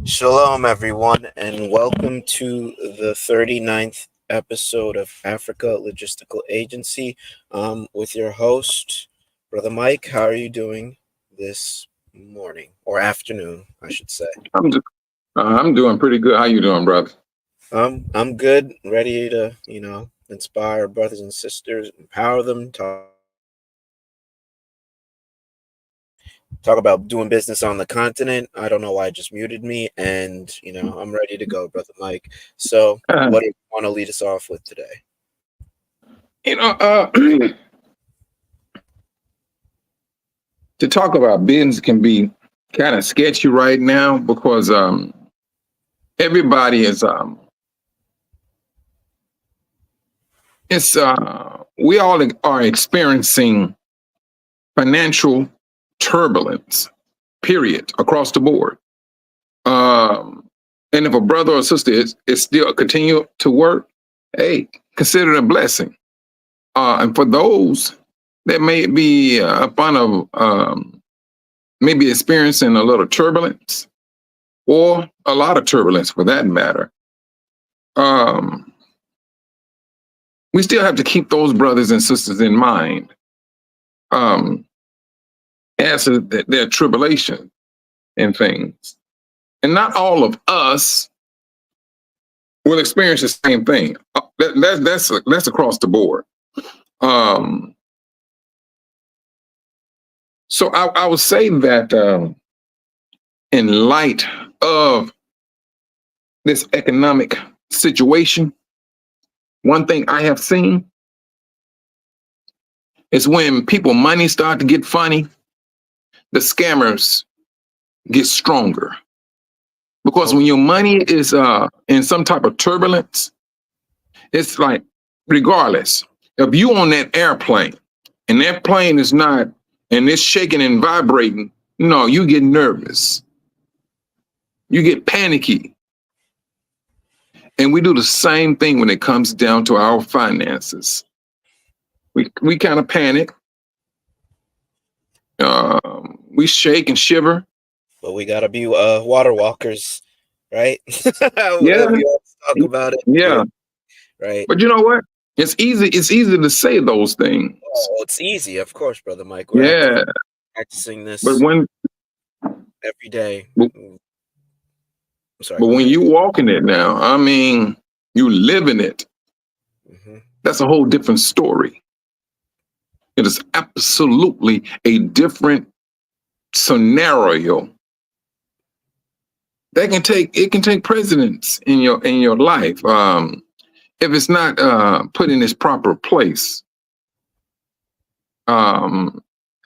Shalom, everyone, and welcome to the 39th episode of Afrika Logistical Agency with your host, Brother Mike. How are you doing this morning or afternoon, I should say? I'm just, I'm doing pretty good. How you doing, brother? I'm good, ready to, inspire brothers and sisters, empower them, talk about doing business on the continent. I don't know why it just muted me, and I'm ready to go, Brother Mike. So, Uh, what do you want to lead us off with today? you know, uh, to talk about business can be kind of sketchy right now because everybody is it's we all are experiencing financial turbulence. Period, across the board. Um, and if a brother or sister is still continue to work, hey, consider it a blessing. And for those that may be upon maybe experiencing a little turbulence or a lot of turbulence for that matter, um, we still have to keep those brothers and sisters in mind um, as to their tribulation and things. And not all of us will experience the same thing. That's across the board. Um, so I would say that in light of this economic situation, one thing I have seen is when people money start to get funny, the scammers get stronger. Because when your money is in some type of turbulence, it's like regardless, if you on that airplane and that plane is not and it's shaking and vibrating, no, you get nervous. You get panicky. And we do the same thing when it comes down to our finances. We kind of panic. We shake and shiver. But we gotta be water walkers, right? We Yeah, always talk about it, yeah. right? But you know what? It's easy. It's easy to say those things. Oh, it's easy, of course, Brother Mike. We're actively Yeah. practicing But this when every day. but I'm sorry, but go when ahead. you walking it now, I mean, you living it. Hmm. That's a whole different story. It is absolutely a different scenario that can take precedence in your life. If it's not put in its proper place. Um,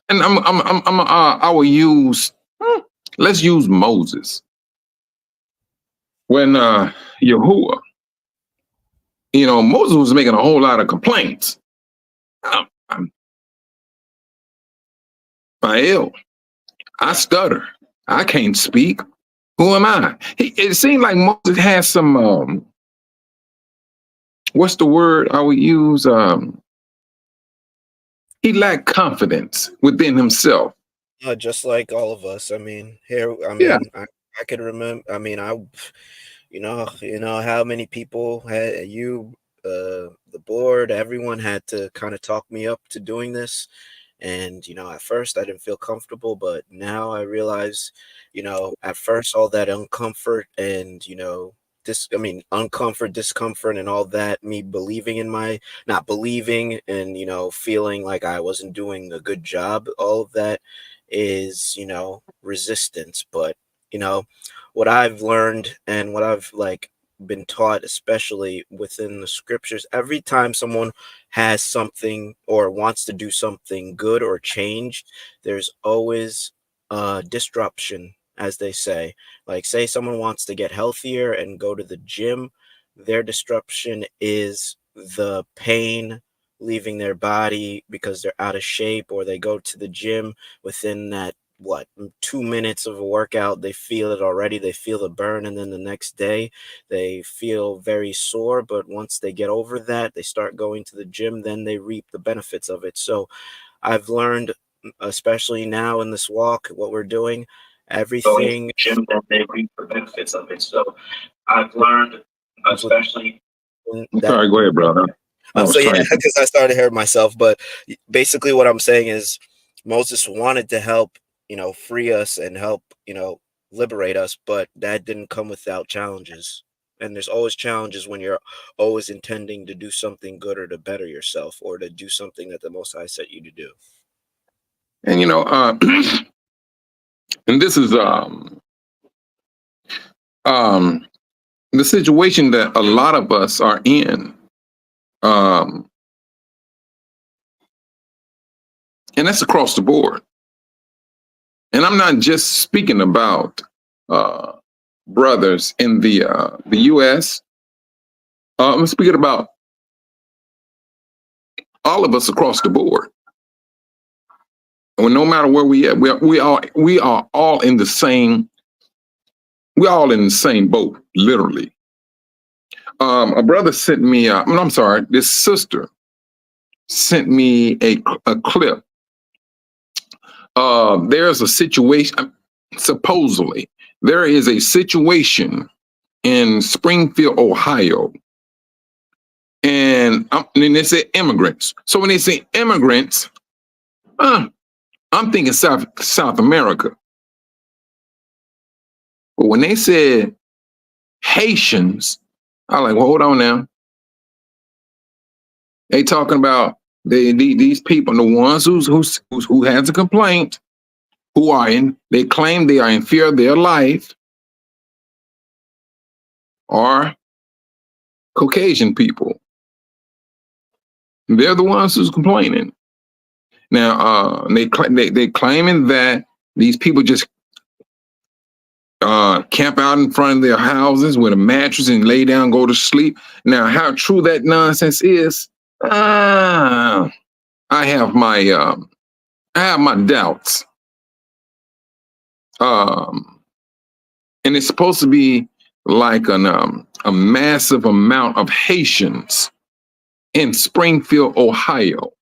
and I will use let's use Moses when Yahuwah, Moses was making a whole lot of complaints. I'm ill. I stutter. I can't speak. Who am I? It seemed like Moses had some what's the word I would use? He lacked confidence within himself. Just like all of us. I mean, here. I Yeah, mean, I could remember. I mean, how many people had the board. Everyone had to kind of talk me up to doing this. And, at first I didn't feel comfortable, but now I realize, at first all that uncomfort and, uncomfort, discomfort, and all that, me believing in not believing and, feeling like I wasn't doing a good job, all of that is, resistance. But, you know, what I've learned and what I've been taught, especially within the scriptures, every time someone has something or wants to do something good or change, there's always disruption, as they say. Like, say someone wants to get healthier and go to the gym, their disruption is the pain leaving their body because they're out of shape, or they go to the gym within that 2 minutes of a workout, they feel it already, they feel the burn, and then the next day they feel very sore. But once they get over that, they start going to the gym, then they reap the benefits of it. So I've learned, especially now in this walk, what we're doing, everything gym that they reap the benefits of it. So I've learned, especially that. Sorry, go ahead, brother. I was So yeah, trying to. because I started hearing myself, but basically what I'm saying is Moses wanted to help, free us and help, liberate us, but that didn't come without challenges. And there's always challenges when you're always intending to do something good or to better yourself or to do something that the Most High set you to do. And and this is um the situation that a lot of us are in. Um, and that's across the board. And I'm not just speaking about uh, brothers in the U.S. I'm speaking about all of us across the board. And no matter where we at, we are all in the same. We're all in the same boat, literally. A brother sent me. I'm sorry. This sister sent me a clip. There's a situation. Supposedly, there is a situation in Springfield, Ohio, and they say immigrants. So when they say immigrants, I'm thinking South America. But when they said Haitians, I like, well, hold on now. They talking about these people, the ones who has a complaint, they claim they are in fear of their life, are Caucasian people. They're the ones who's complaining. Now, they claiming that these people just camp out in front of their houses with a mattress and lay down, go to sleep. Now, how true that nonsense is, I have my doubts. And it's supposed to be like a massive amount of Haitians in Springfield, Ohio.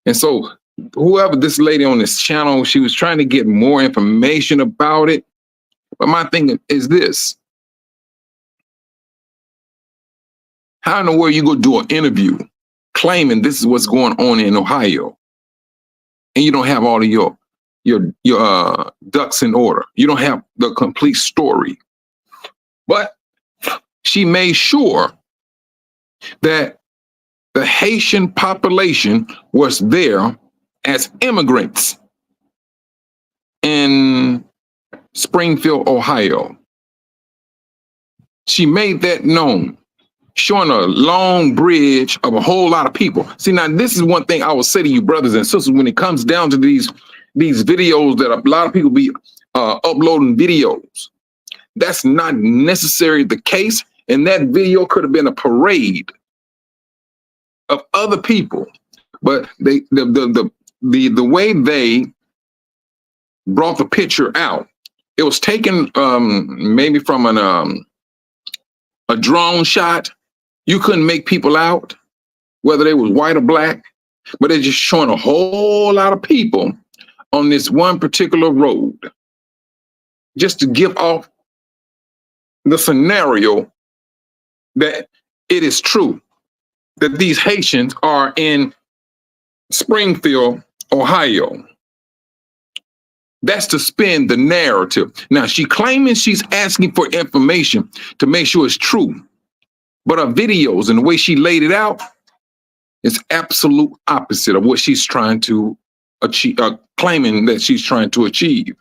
And so whoever this lady on this channel, she was trying to get more information about it. But my thing is this. How in the world you go do an interview claiming this is what's going on in Ohio, and you don't have all of your ducks in order? You don't have the complete story. But she made sure that the Haitian population was there as immigrants in Springfield, Ohio. She made that known, showing a long bridge of a whole lot of people. See, now this is one thing I will say to you, brothers and sisters, when it comes down to these videos that a lot of people be uploading videos. That's not necessarily the case. And that video could have been a parade of other people, but the way they brought the picture out, it was taken maybe from a drone shot. You couldn't make people out whether they was white or black, but they're just showing a whole lot of people on this one particular road, just to give off the scenario that it is true that these Haitians are in Springfield, Ohio. That's to spin the narrative. Now, she claiming she's asking for information to make sure it's true, but her videos and the way she laid it out is absolute opposite of what she's trying to achieve, claiming that she's trying to achieve.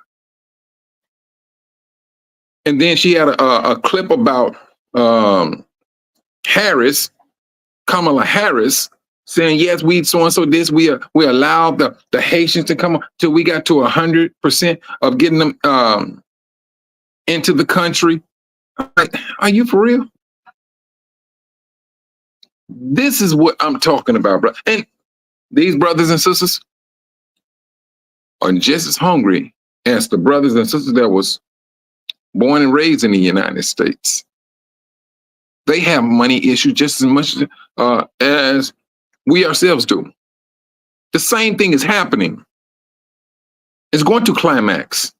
And then she had a clip about Kamala Harris, saying, yes, we so-and-so this, we allowed the Haitians to come till we got to 100% of getting them into the country. Are you for real? This is what I'm talking about, bro. And these brothers and sisters are just as hungry as the brothers and sisters that was born and raised in the United States. They have money issues just as much as we ourselves do. The same thing is happening. It's going to climax.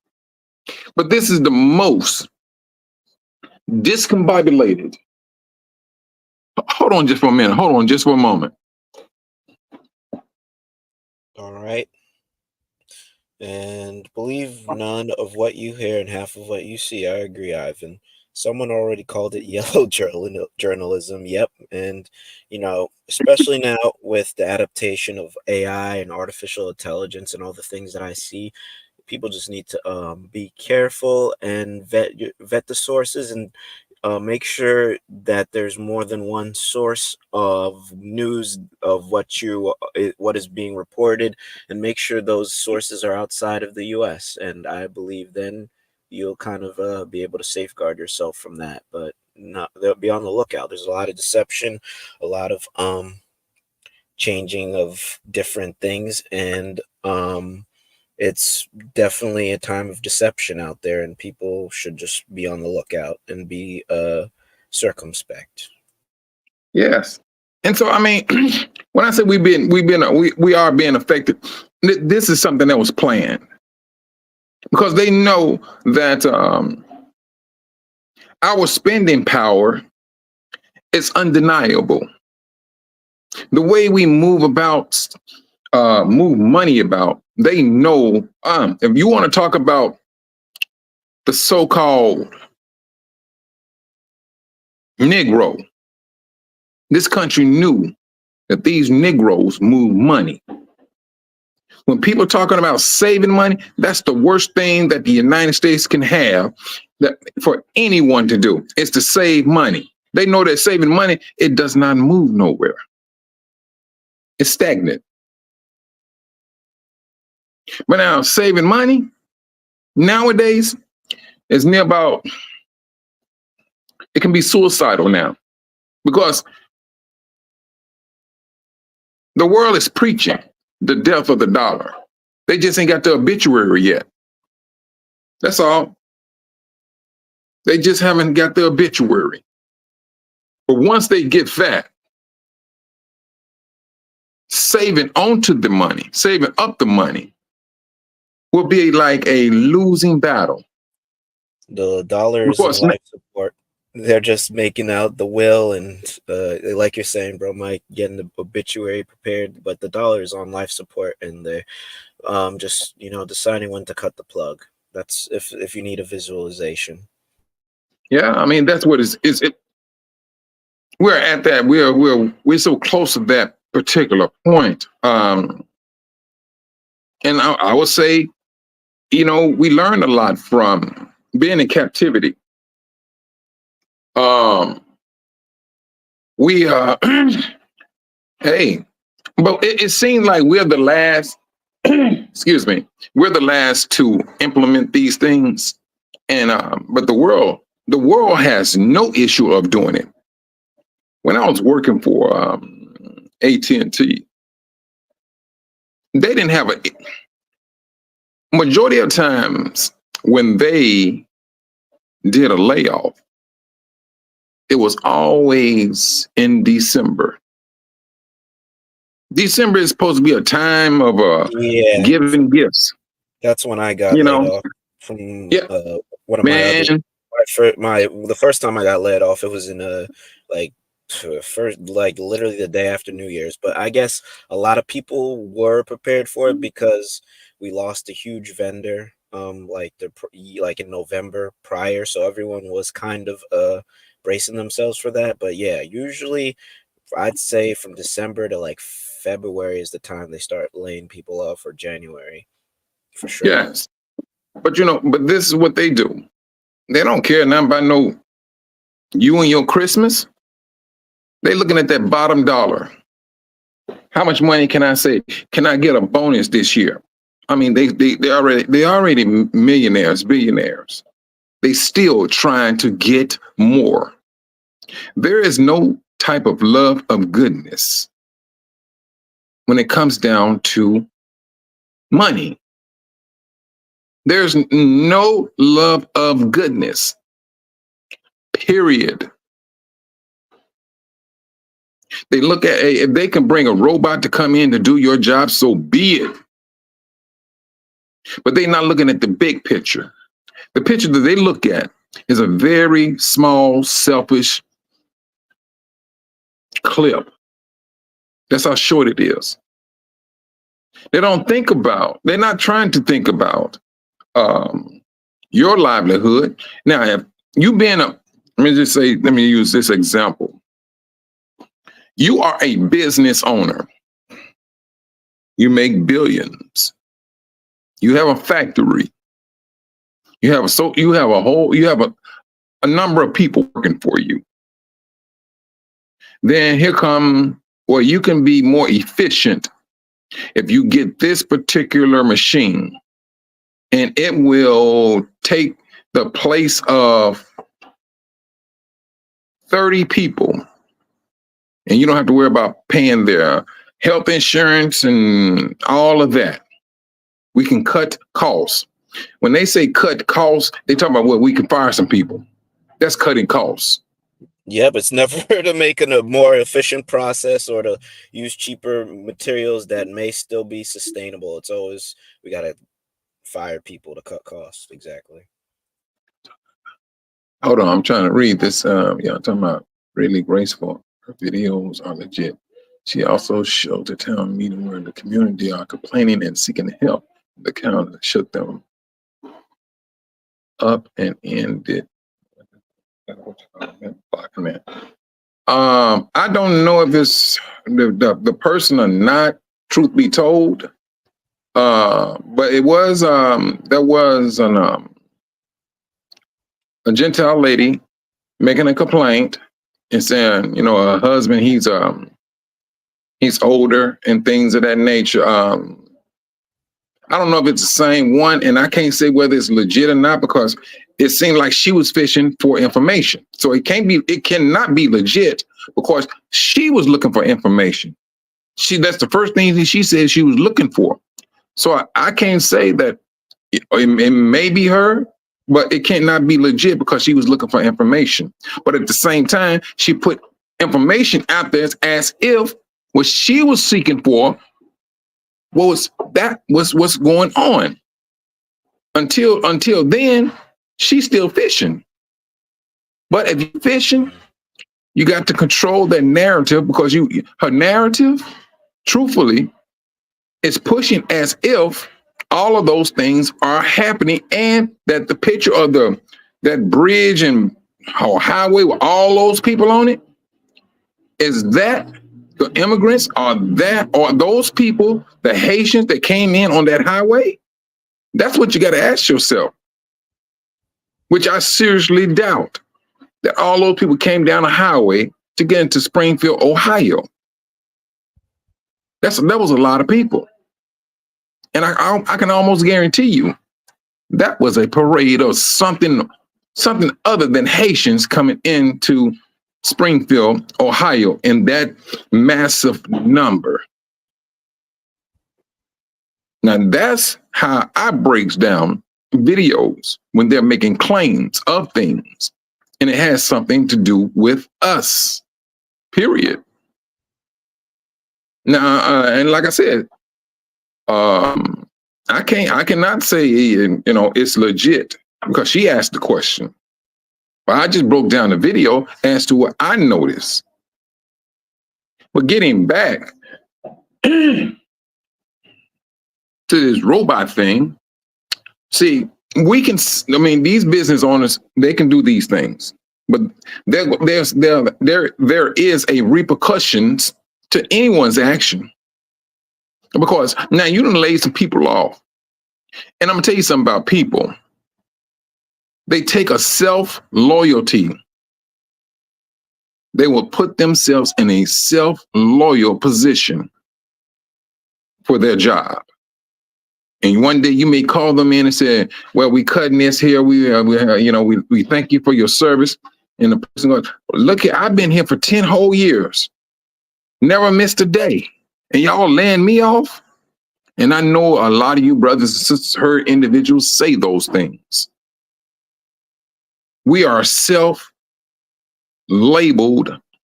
But this is the most discombobulated. Hold on just for a minute. Hold on just for a moment. All right. And believe none of what you hear and half of what you see. I agree, Ivan. Someone already called it yellow journalism. Yep. And, especially now with the adaptation of AI and artificial intelligence and all the things that I see, people just need to be careful and vet the sources and make sure that there's more than one source of news of what is being reported, and make sure those sources are outside of the U.S. And I believe then you'll kind of be able to safeguard yourself from that. But not, they'll be on the lookout. There's a lot of deception, a lot of changing of different things, and it's definitely a time of deception out there, and people should just be on the lookout and be circumspect. Yes. And so, I mean, when I say we are being affected, this is something that was planned, because they know that our spending power is undeniable. The way we move money about, they know. If you want to talk about the so-called Negro, this country knew that these Negroes move money. When people are talking about saving money, that's the worst thing that the United States can have that for anyone to do, is to save money. They know that saving money, it does not move nowhere. It's stagnant. But now saving money nowadays is near about, it can be suicidal now, because the world is preaching the death of the dollar. They just ain't got the obituary yet. That's all. They just haven't got the obituary. But once they get that, saving onto the money, saving up the money, will be like a losing battle. The dollar is on life support. They're just making out the will and, like you're saying, bro, Mike, getting the obituary prepared. But the dollar is on life support, and they're just deciding when to cut the plug. That's if you need a visualization. Yeah, I mean that's what is it. We're at that. We're so close to that particular point. And I would say, we learned a lot from being in captivity. We hey, but it seems like we're the last. Excuse me, we're the last to implement these things, and but the world has no issue of doing it. When I was working for AT&T, they didn't have a majority of times when they did a layoff, it was always in December. December is supposed to be a time of giving gifts. That's when I got laid off from one of the first time I got laid off. It was in literally the day after New Year's. But I guess a lot of people were prepared for it because we lost a huge vendor in November prior, so everyone was kind of bracing themselves for that. But yeah, usually I'd say from December to like February is the time they start laying people off, or January for sure. Yes, but but this is what they do. They don't care nothing about you and your Christmas. They looking at that bottom dollar. How much money can I save? Can I get a bonus this year? I mean, they already millionaires, billionaires. They still trying to get more. There is no type of love of goodness when it comes down to money. There's no love of goodness, period. They look at, if they can bring a robot to come in to do your job, so be it. But they're not looking at the big picture. The picture that they look at is a very small, selfish clip. That's how short it is. They're not trying to think about your livelihood. Now, if you've been let me use this example. You are a business owner. You make billions. You have a factory. You have a number of people working for you. Then you can be more efficient if you get this particular machine, and it will take the place of 30 people, and you don't have to worry about paying their health insurance and all of that. We can cut costs. When they say cut costs, they talk about, well, we can fire some people. That's cutting costs. Yeah, but it's never to make a more efficient process or to use cheaper materials that may still be sustainable. It's always, we got to fire people to cut costs. Exactly. Hold on, I'm trying to read this. I'm talking about really graceful. Her videos are legit. She also showed a town meeting where the community are complaining and seeking help. The county shut them up and ended. I don't know if it's the person or not, truth be told. But it was there was a Gentile lady making a complaint and saying, her husband, he's older and things of that nature. I don't know if it's the same one, and I can't say whether it's legit or not because it seemed like she was fishing for information. So it cannot be legit because she was looking for information. That's the first thing that she said she was looking for. So I can't say that it may be her, but it cannot be legit because she was looking for information. But at the same time, she put information out there as if what she was seeking for was what's going on. Until then, she's still fishing. But if you're fishing, you got to control that narrative because her narrative, truthfully, is pushing as if all of those things are happening and that the picture of that bridge and highway with all those people on it, is that the immigrants, are those people, the Haitians that came in on that highway? That's what you got to ask yourself, which I seriously doubt that all those people came down a highway to get into Springfield, Ohio. That was a lot of people. And I can almost guarantee you that was a parade of something other than Haitians coming into Springfield, Ohio, in that massive number. Now that's how I breaks down videos when they're making claims of things, and it has something to do with us. Period. Now, and like I said, I cannot say it's legit because she asked the question. But I just broke down the video as to what I noticed. But getting back to this robot thing, see, these business owners, they can do these things, but there is a repercussions to anyone's action. Because now you done laid some people off. And I'm gonna tell you something about people. They take a self-loyalty. They will put themselves in a self-loyal position for their job. And one day you may call them in and say, well, we cutting this here. We thank you for your service. And the person goes, look here, I've been here for 10 whole years. Never missed a day. And y'all laying me off? And I know a lot of you brothers and sisters heard individuals say those things. We are self-labeled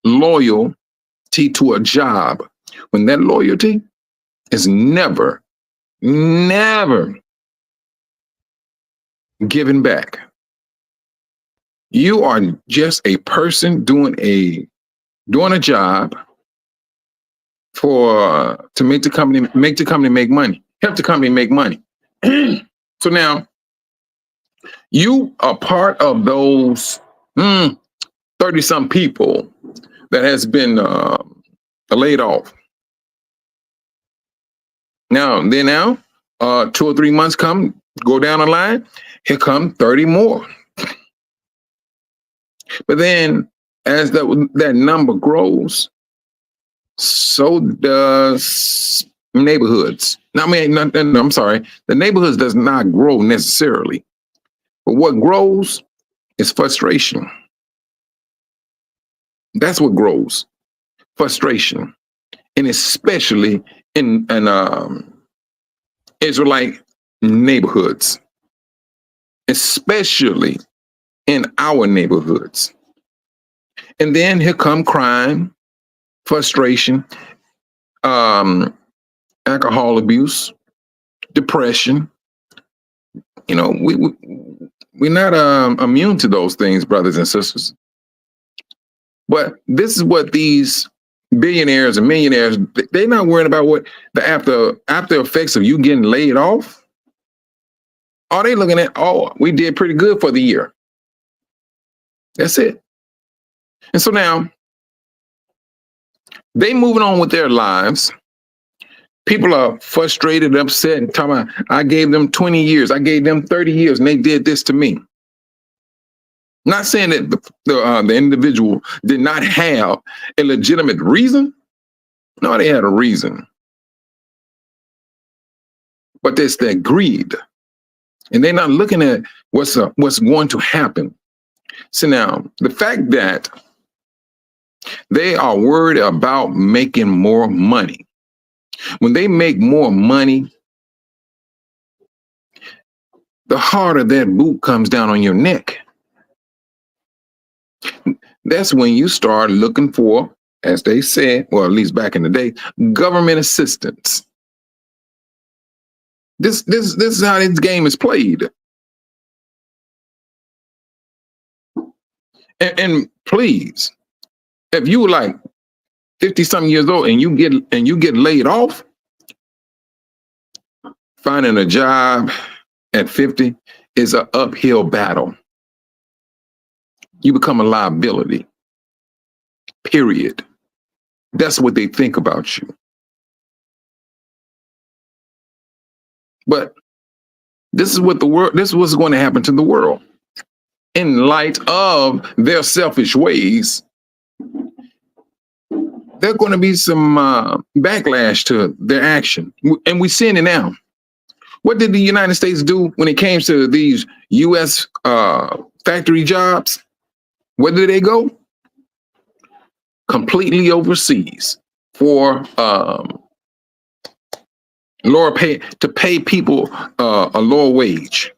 loyalty to a job when that loyalty is never giving back. You are just a person doing a job for to make the company make money, help the company make money. So now you are part of those 30 some people that has been laid off. Now 2 or 3 months go down the line, here come 30 more. But then as that number grows, so does neighborhoods. I'm sorry, the neighborhoods does not grow necessarily. But what grows is frustration. That's what grows, frustration. And especially in Israelite neighborhoods, especially in our neighborhoods. And then here come crime, frustration, alcohol abuse, depression. You know, we're not immune to those things, brothers and sisters. But this is what these billionaires and millionaires, they're not worried about what the after effects of you getting laid off. Are they looking at, oh, we did pretty good for the year. That's it. And so now they moving on with their lives. People are frustrated, upset, and talking about, I gave them 20 years, I gave them 30 years, and they did this to me. Not saying that the individual did not have a legitimate reason. No, they had a reason. But there's that greed. And they're not looking at what's going to happen. So now, the fact that they are worried about making more money. When they make more money, the harder that boot comes down on your neck. That's when you start looking for, as they said, or at least back in the day, government assistance. This is how this game is played. And please, if you were like 50-something years old and you get laid off, finding a job at 50 is an uphill battle. You become a liability. Period. That's what they think about you. But this is what's going to happen to the world. In light of their selfish ways, there's going to be some backlash to their action. And we're seeing it now. What did the United States do when it came to these U.S. Factory jobs? Where did they go? Completely overseas for lower pay, to pay people a lower wage,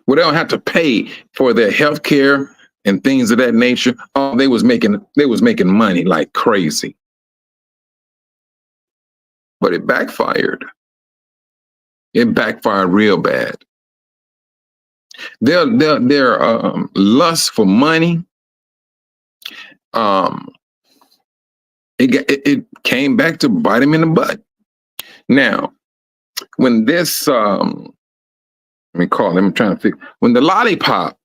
where they don't have to pay for their health care and things of that nature. Oh, they was making money like crazy. But it backfired. It backfired real bad. Their lust for money, it came back to bite him in the butt. Now, when this when the lollipop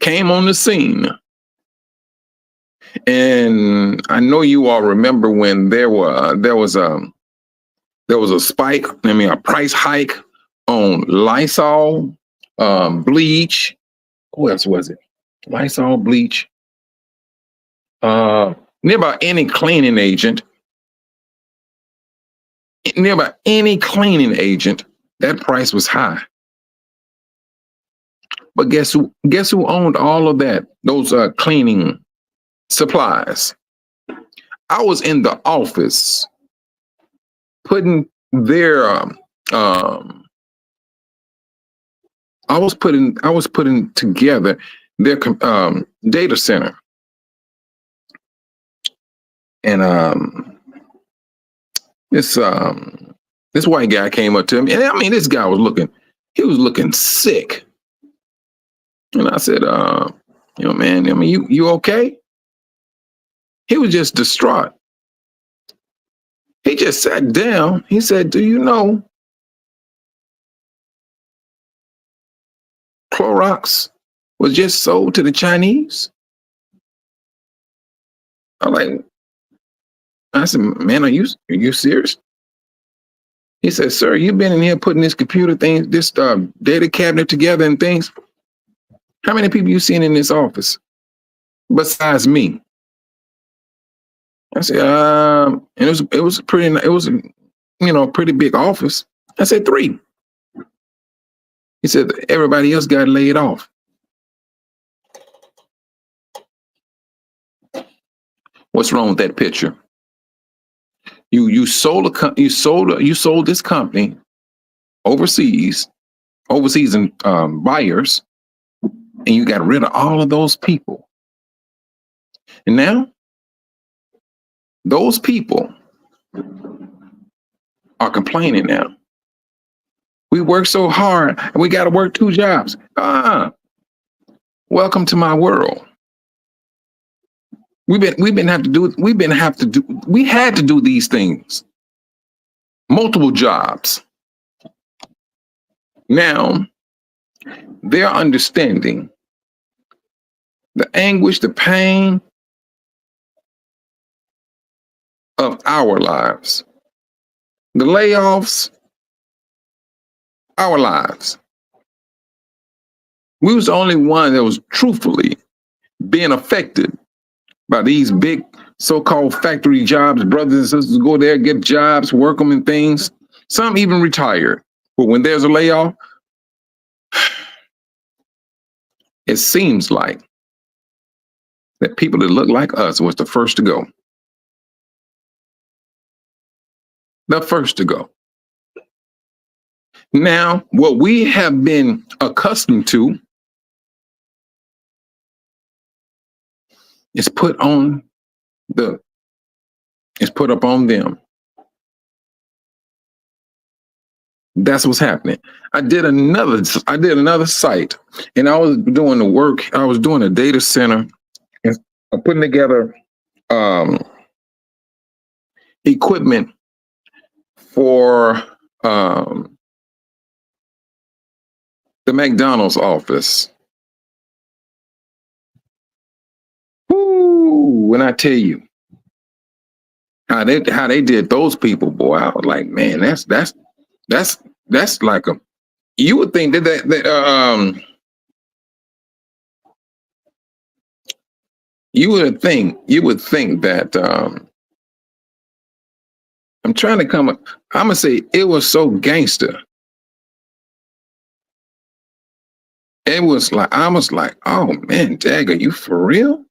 came on the scene, and I know you all remember when there was a spike, a price hike on Lysol, bleach. What else was it? Lysol, bleach. Near about any cleaning agent. That price was high. But guess who owned all of that? Those cleaning supplies. I was in the office putting their I was putting together their data center. And this white guy came up to me, and this guy was looking sick. And I said, man, I mean, you okay? He was just distraught. He just sat down. He said, do you know Clorox was just sold to the Chinese? I said, man, are you serious? He said, sir, you've been in here putting this computer thing, this data cabinet together and things. How many people you seen in this office besides me? I said, and it was a pretty big office. I said, 3. He said, everybody else got laid off. What's wrong with that picture? You sold this company overseas and buyers, and you got rid of all of those people. And now those people are complaining now. We work so hard and we got to work 2 jobs. Welcome to my world. We had to do these things. Multiple jobs. Now they're understanding the anguish, the pain of our lives. The layoffs, our lives. We was the only one that was truthfully being affected by these big so-called factory jobs. Brothers and sisters go there, get jobs, work them and things. Some even retired. But when there's a layoff, it seems like that people that look like us was the first to go. The first to go. Now, what we have been accustomed to is put up on them. That's what's happening. I did another site, and I was doing the work. I was doing a data center and putting together equipment for the McDonald's office. Woo, when I tell you how they did those people, boy, I was like, man, that's like you would think that you would think that I'm trying to I'm gonna say it was so gangster. It was like, I was like, oh man, Dag, are you for real?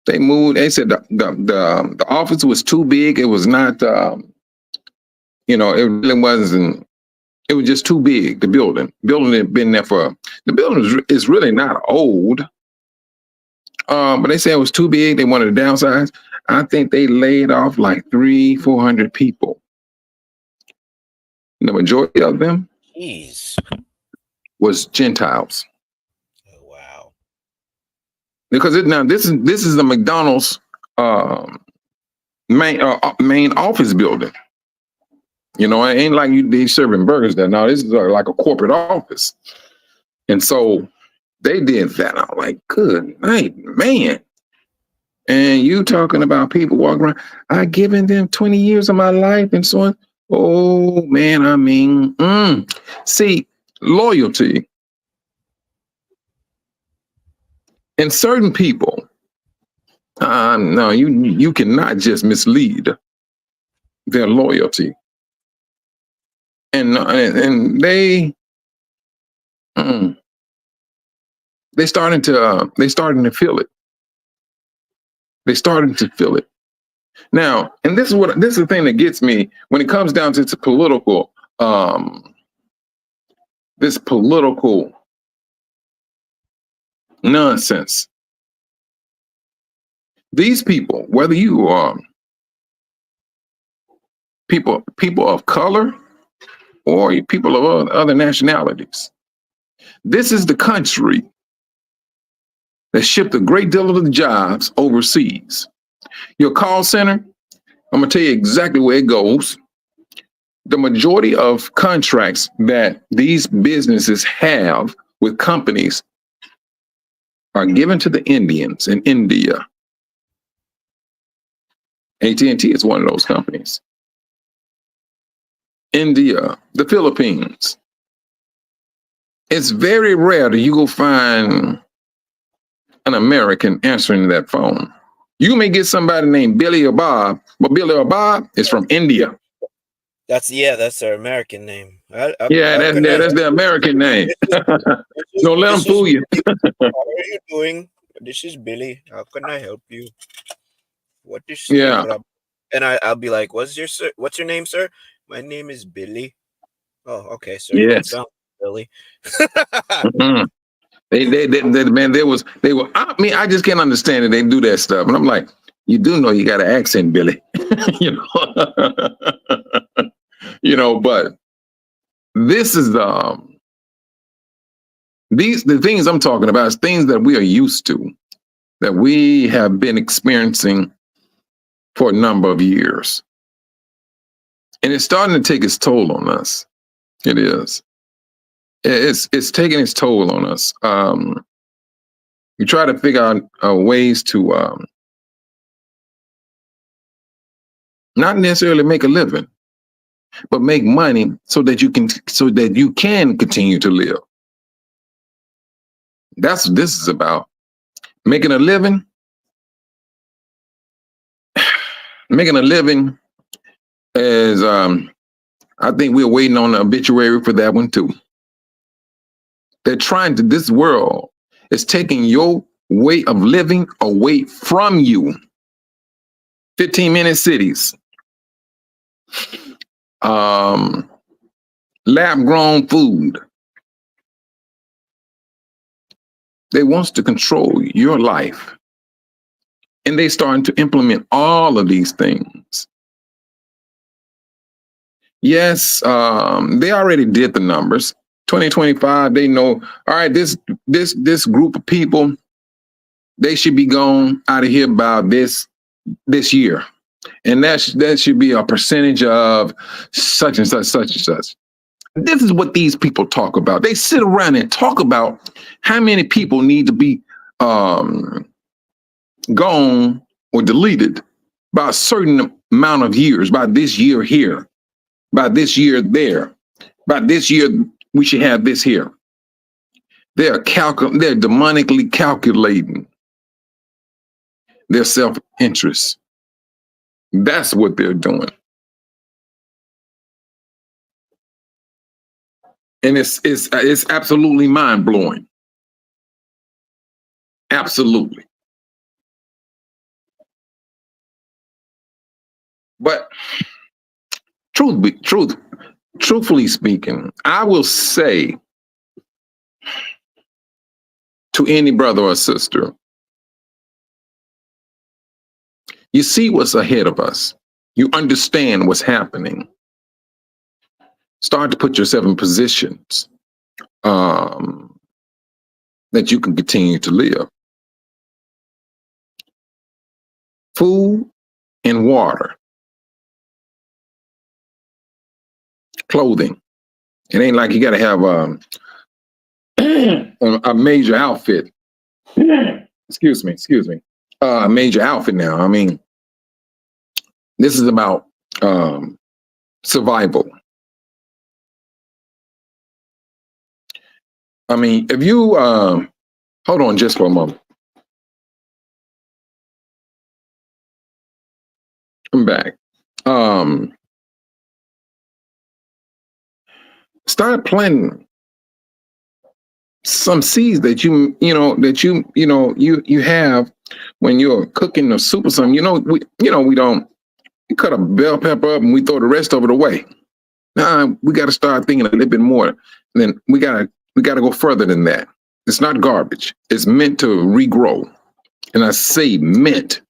They moved. They said the office was too big. It was not, it really wasn't. It was just too big. The building had been there the building is really not old. But they said it was too big. They wanted to downsize. I think they laid off like 300-400 people. And the majority of them was Gentiles. Oh, wow. Because this is the McDonald's main office building. It ain't like they serving burgers there. No, this is like a corporate office. And so they did that. I'm like, good night, man. And you talking about people walking around, I given them 20 years of my life and so on. Oh man, I mean, see, loyalty. And certain people, no, you cannot just mislead their loyalty. And they starting to feel it. They starting to feel it. Now, and this is the thing that gets me when it comes down to this political nonsense. These people, whether you are people of color or people of other nationalities, This is the country that shipped a great deal of the jobs overseas. Your call center, I'm going to tell you exactly where it goes. The majority of contracts that these businesses have with companies are given to the Indians in India. AT&T is one of those companies. India, the Philippines. It's very rare that you go find an American answering that phone. You may get somebody named Billy or Bob, but Billy or Bob is from India. That's their American name. Yeah, that's the American name. Don't let them fool you. How are you doing? This is Billy. How can I help you? What is the Yeah. problem? And I'll be like, what's your name, sir? My name is Billy. Oh, okay, sir. You don't Yes. sound like Billy. Mm-mm. They were. I mean, I just can't understand it. They do that stuff, and I'm like, you do know you got an accent, Billy. you know, But this is the things I'm talking about is things that we are used to, that we have been experiencing for a number of years, and it's starting to take its toll on us. It is. It's taking its toll on us. We try to figure out ways to not necessarily make a living, but make money so that you can continue to live. That's what this is about. Making a living. Making a living is I think we're waiting on the obituary for that one too. They're trying to, this world is taking your way of living away from you. 15-minute cities. Lab grown food. They wants to control your life. And they starting to implement all of these things. Yes, they already did the numbers. 2025, they know, all right, this group of people, they should be gone out of here by this year. And that should be a percentage of such and such, such and such. This is what these people talk about. They sit around and talk about how many people need to be gone or deleted by a certain amount of years, by this year here, by this year there, by this year we should have this here. They're demonically calculating their self-interest. That's what they're doing. And it's absolutely mind-blowing. Absolutely. But truthfully speaking, I will say to any brother or sister, you see what's ahead of us. You understand what's happening. Start to put yourself in positions that you can continue to live. Food and water. Clothing. It ain't like you got to have a major outfit. Excuse me. A major outfit now. I mean, this is about survival. I mean, if you hold on just for a moment. I'm back. Start planting some seeds that you have when you're cooking a soup or something. We cut a bell pepper up and we throw the rest of it away. Now we got to start thinking a little bit more. Then we gotta go further than that. It's not garbage. It's meant to regrow. And I say meant.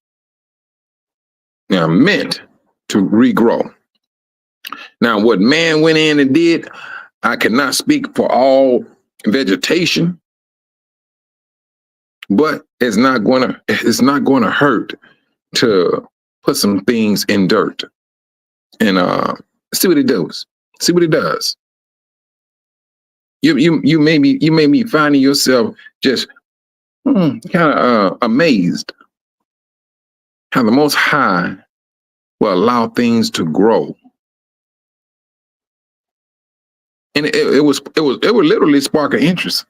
Now, meant to regrow. Now, what man went in and did, I cannot speak for all vegetation, but it's not going to hurt to put some things in dirt and see what it does. See what it does. You may be finding yourself just kind of amazed how the Most High will allow things to grow. And it would literally spark an interest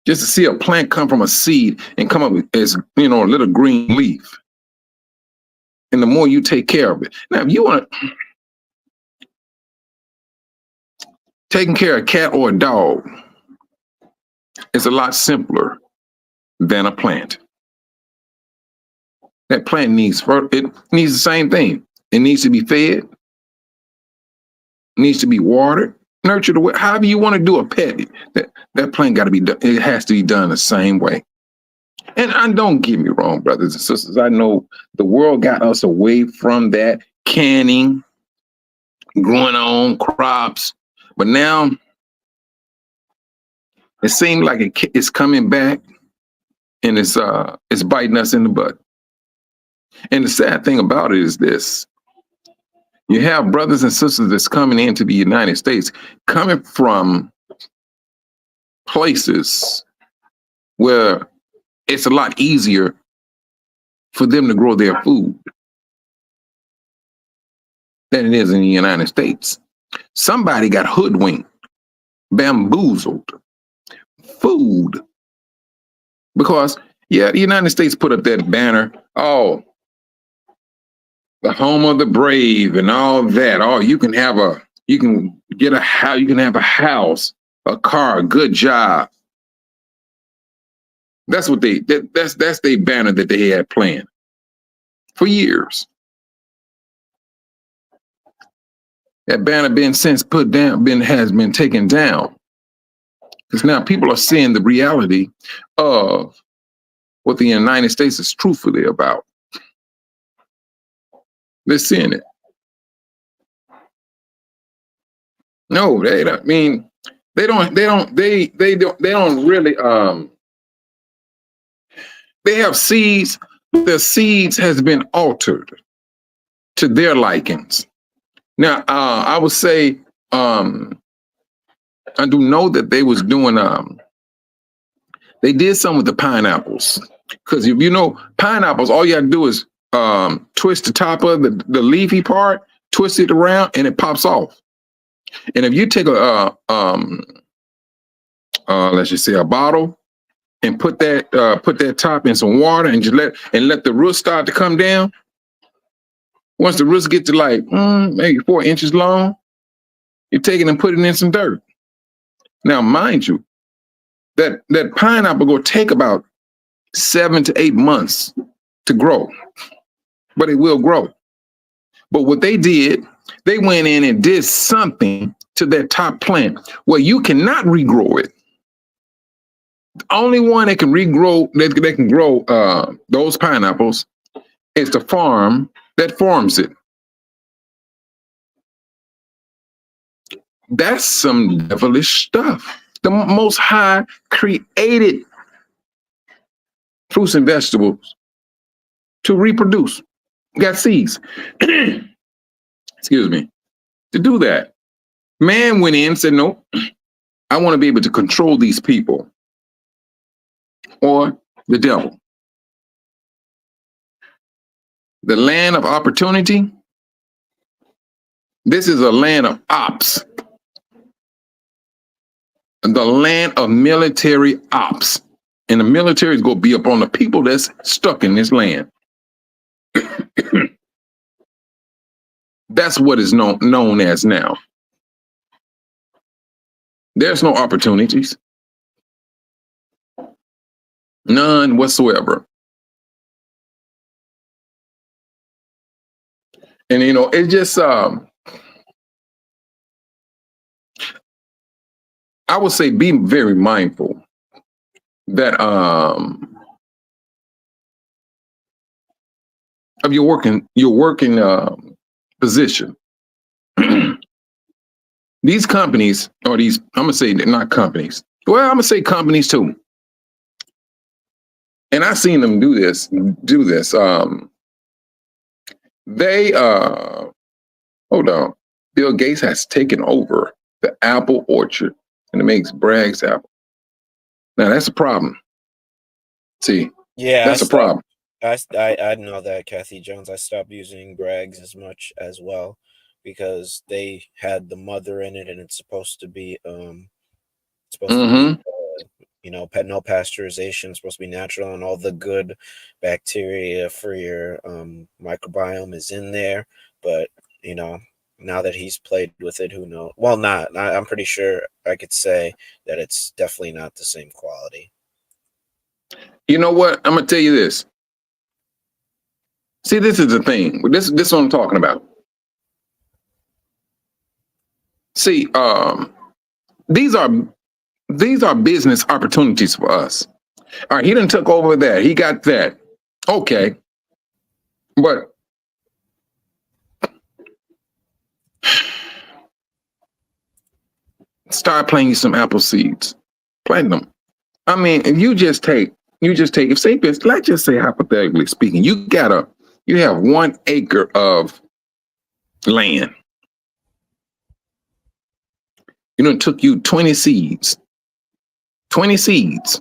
just to see a plant come from a seed and come up as, a little green leaf. And the more you take care of it. Now, if you want taking care of a cat or a dog is a lot simpler than a plant. That plant needs the same thing. It needs to be fed, needs to be watered, nurtured. However you want to do a pet, that plant got to be done. It has to be done the same way. And don't get me wrong, brothers and sisters. I know the world got us away from that canning, growing our own crops, but now it seems like it's coming back, and it's biting us in the butt. And the sad thing about it is this: you have brothers and sisters that's coming into the United States, coming from places where it's a lot easier for them to grow their food than it is in the United States. Somebody got hoodwinked, bamboozled, food. Because, the United States put up that banner, oh, the home of the brave and all that. Oh, you can have a house, a car, a good job. That's what that's their banner that they had planned for years. That banner been since put down, has been taken down. Because now people are seeing the reality of what the United States is truthfully about. They're seeing it. No, they don't. I mean, they don't really. They have seeds. Their seeds has been altered to their likings. Now, I would say, I do know that they was doing. They did some with the pineapples, because if you know pineapples, all you have to do is twist the top of the leafy part, twist it around, and it pops off. And if you take let's just say a bottle and put that top in some water and just let the roots start to come down. Once the roots get to like maybe 4 inches long, you take it and put it in some dirt. Now, mind you, that pineapple will take about 7 to 8 months to grow, but it will grow. But what they did, they went in and did something to that top plant where you cannot regrow it. The only one that can regrow, that can grow those pineapples is the farm that farms it. That's some devilish stuff. The Most High created fruits and vegetables to reproduce. Got seeds. Excuse me. To do that. Man went in and said, no, I want to be able to control these people. Or the devil. The land of opportunity. This is a land of ops. The land of military ops. And the military is going to be up on the people that's stuck in this land. That's what is known as now. There's no opportunities. None whatsoever. And it just I would say be very mindful that of your working position. These companies, or I'm gonna say they're not companies, Well, I'm gonna say companies too, and I've seen them do this. They hold on. Bill Gates has taken over the apple orchard, and it makes Bragg's apple. Now that's a problem. See, Yeah, that's a problem. I know that, Kathy Jones. I stopped using Bragg's as much as well because they had the mother in it, and it's supposed to be Mm-hmm. no pasteurization, supposed to be natural, and all the good bacteria for your microbiome is in there. But now that he's played with it, who knows? Well, I'm pretty sure I could say that it's definitely not the same quality. You know what? I'm gonna tell you this. See, this is the thing. This is what I'm talking about. See, these are business opportunities for us. All right, he done took over that. He got that. Okay, but start planting some apple seeds. Plant them. I mean, if you just take, if say, let's just say hypothetically speaking, you have 1 acre of land. You know, it took you 20 seeds, 20 seeds,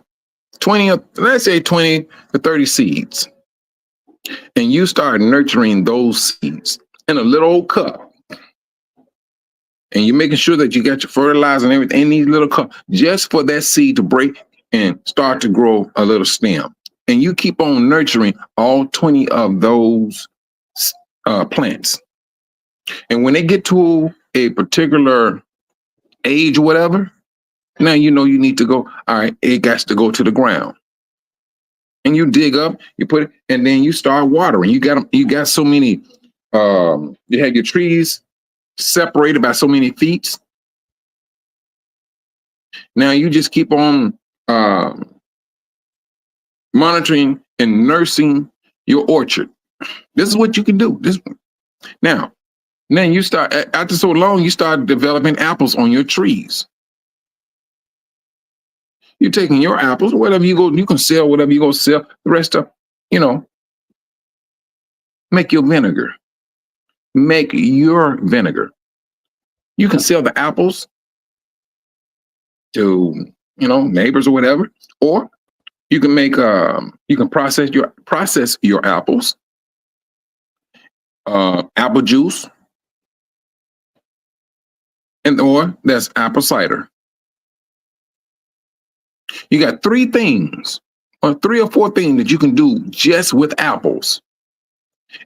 20, let's say 20 to 30 seeds. And you start nurturing those seeds in a little old cup. And you're making sure that you got your fertilizer and everything in these little cups just for that seed to break and start to grow a little stem. And you keep on nurturing all 20 of those plants. And when they get to a particular age or whatever, now you know you need to go, all right, it got to go to the ground. And you dig up, you put it, and then you start watering. You got so many, you have your trees separated by so many feet. Now you just keep on monitoring and nursing your orchard. This is what you can do. Now you start, after so long, you start developing apples on your trees. You're taking your apples, whatever you can sell, whatever you go sell. The rest of, make your vinegar. Make your vinegar. You can sell the apples to, neighbors or whatever, or you can make, you can process your apples, apple juice, or that's apple cider. You got 3 things, or 3 or 4 things that you can do just with apples.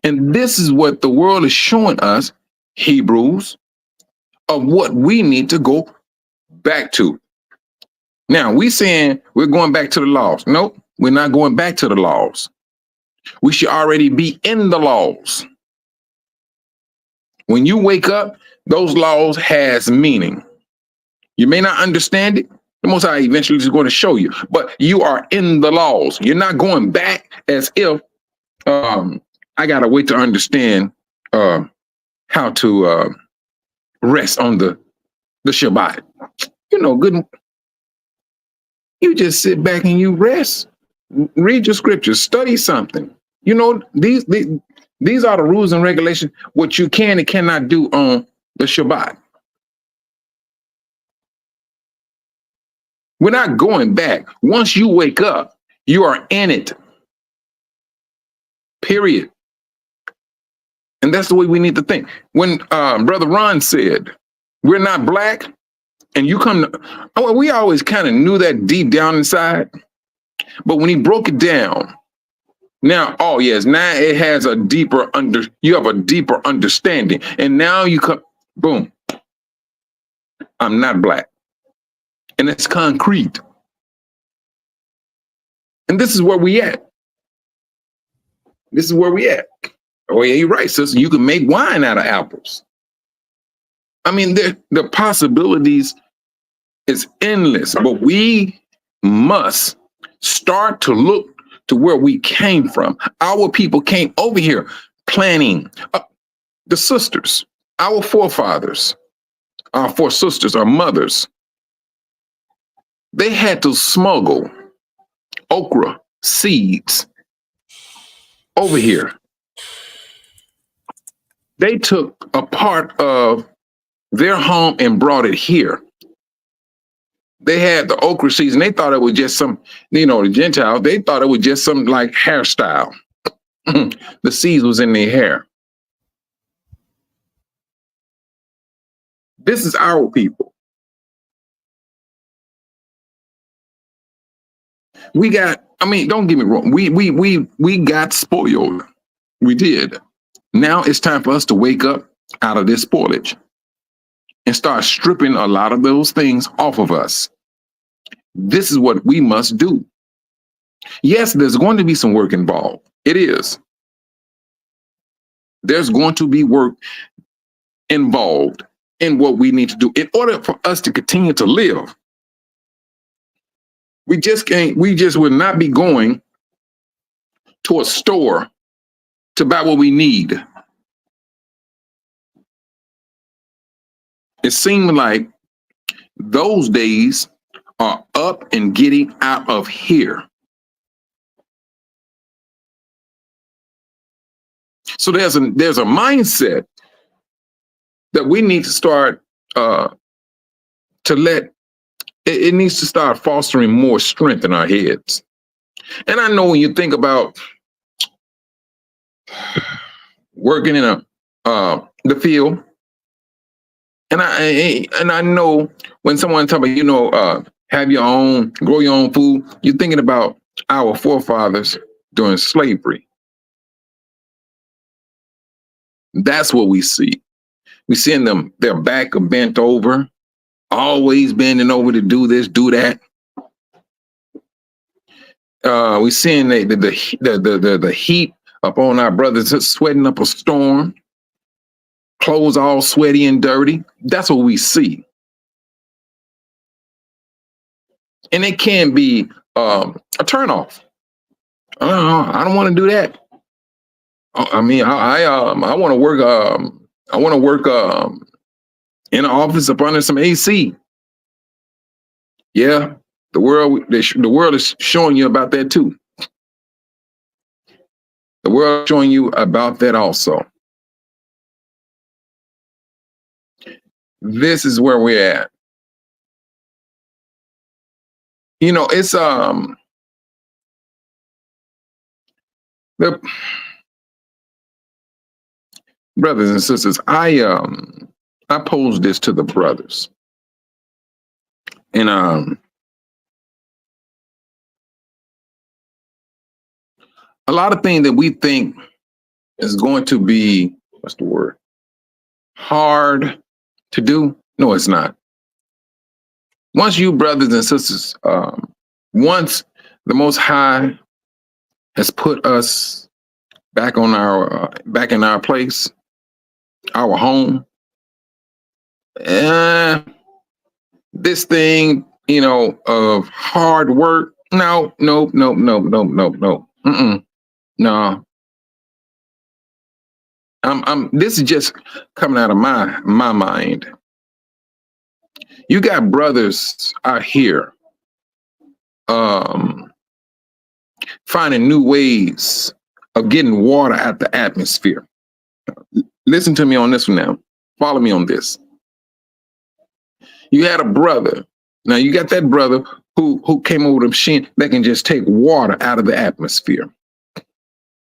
And this is what the world is showing us, Hebrews, of what we need to go back to. Now, we saying we're going back to the laws. Nope, we're not going back to the laws. We should already be in the laws. When you wake up, those laws has meaning. You may not understand it. The Most High eventually is going to show you, but you are in the laws. You're not going back as if I gotta wait to understand how to rest on the Shabbat. Good. You just sit back and you rest, read your scriptures, study something. These are the rules and regulations, what you can and cannot do on the Shabbat. We're not going back. Once you wake up, you are in it. Period. And that's the way we need to think. When Brother Ron said, we're not black, and you come to, we always kind of knew that deep down inside. But when he broke it down, now, oh yes, now it has you have a deeper understanding. And now you come, boom, I'm not black. And it's concrete. And this is where we at. This is where we at. Oh yeah, you're right, sister. You can make wine out of apples. I mean, the possibilities is endless, but we must start to look to where we came from. Our people came over here planning. The sisters, our forefathers, our 4 sisters, our mothers, They had to smuggle okra seeds over here. They took a part of their home and brought it here. They had the okra seeds and they thought it was just some, the Gentiles, they thought it was just some like hairstyle. The seeds was in their hair. This is our people. We got, don't get me wrong. We got spoiled. We did. Now it's time for us to wake up out of this spoilage and start stripping a lot of those things off of us. This is what we must do. Yes, there's going to be some work involved. It is. There's going to be work involved in what we need to do in order for us to continue to live. We just will not be going to a store to buy what we need. It seemed like those days are up and getting out of here. So there's a mindset that we need to start it needs to start fostering more strength in our heads. And I know when you think about working in the field, and I know when someone talks about grow your own food, you're thinking about our forefathers during slavery. That's what we see. We seeing them, their back bent over, always bending over to do this, do that. We seeing the heat up on our brothers, sweating up a storm, clothes all sweaty and dirty. That's what we see. And it can be a turnoff. I don't want to do that. I want to work. I want to work in an office up under some AC. Yeah, the world is showing you about that too. The world is showing you about that also. This is where we're at. It's the brothers and sisters. I posed this to the brothers, and a lot of things that we think is going to be, what's the word, hard to do. No, it's not. Once you brothers and sisters, once the Most High has put us back in our place, our home, this thing, of hard work. No. No. This is just coming out of my mind. You got brothers out here finding new ways of getting water out the atmosphere. Listen to me on this one now. Follow me on this. You had a brother. Now you got that brother who came over with a machine that can just take water out of the atmosphere.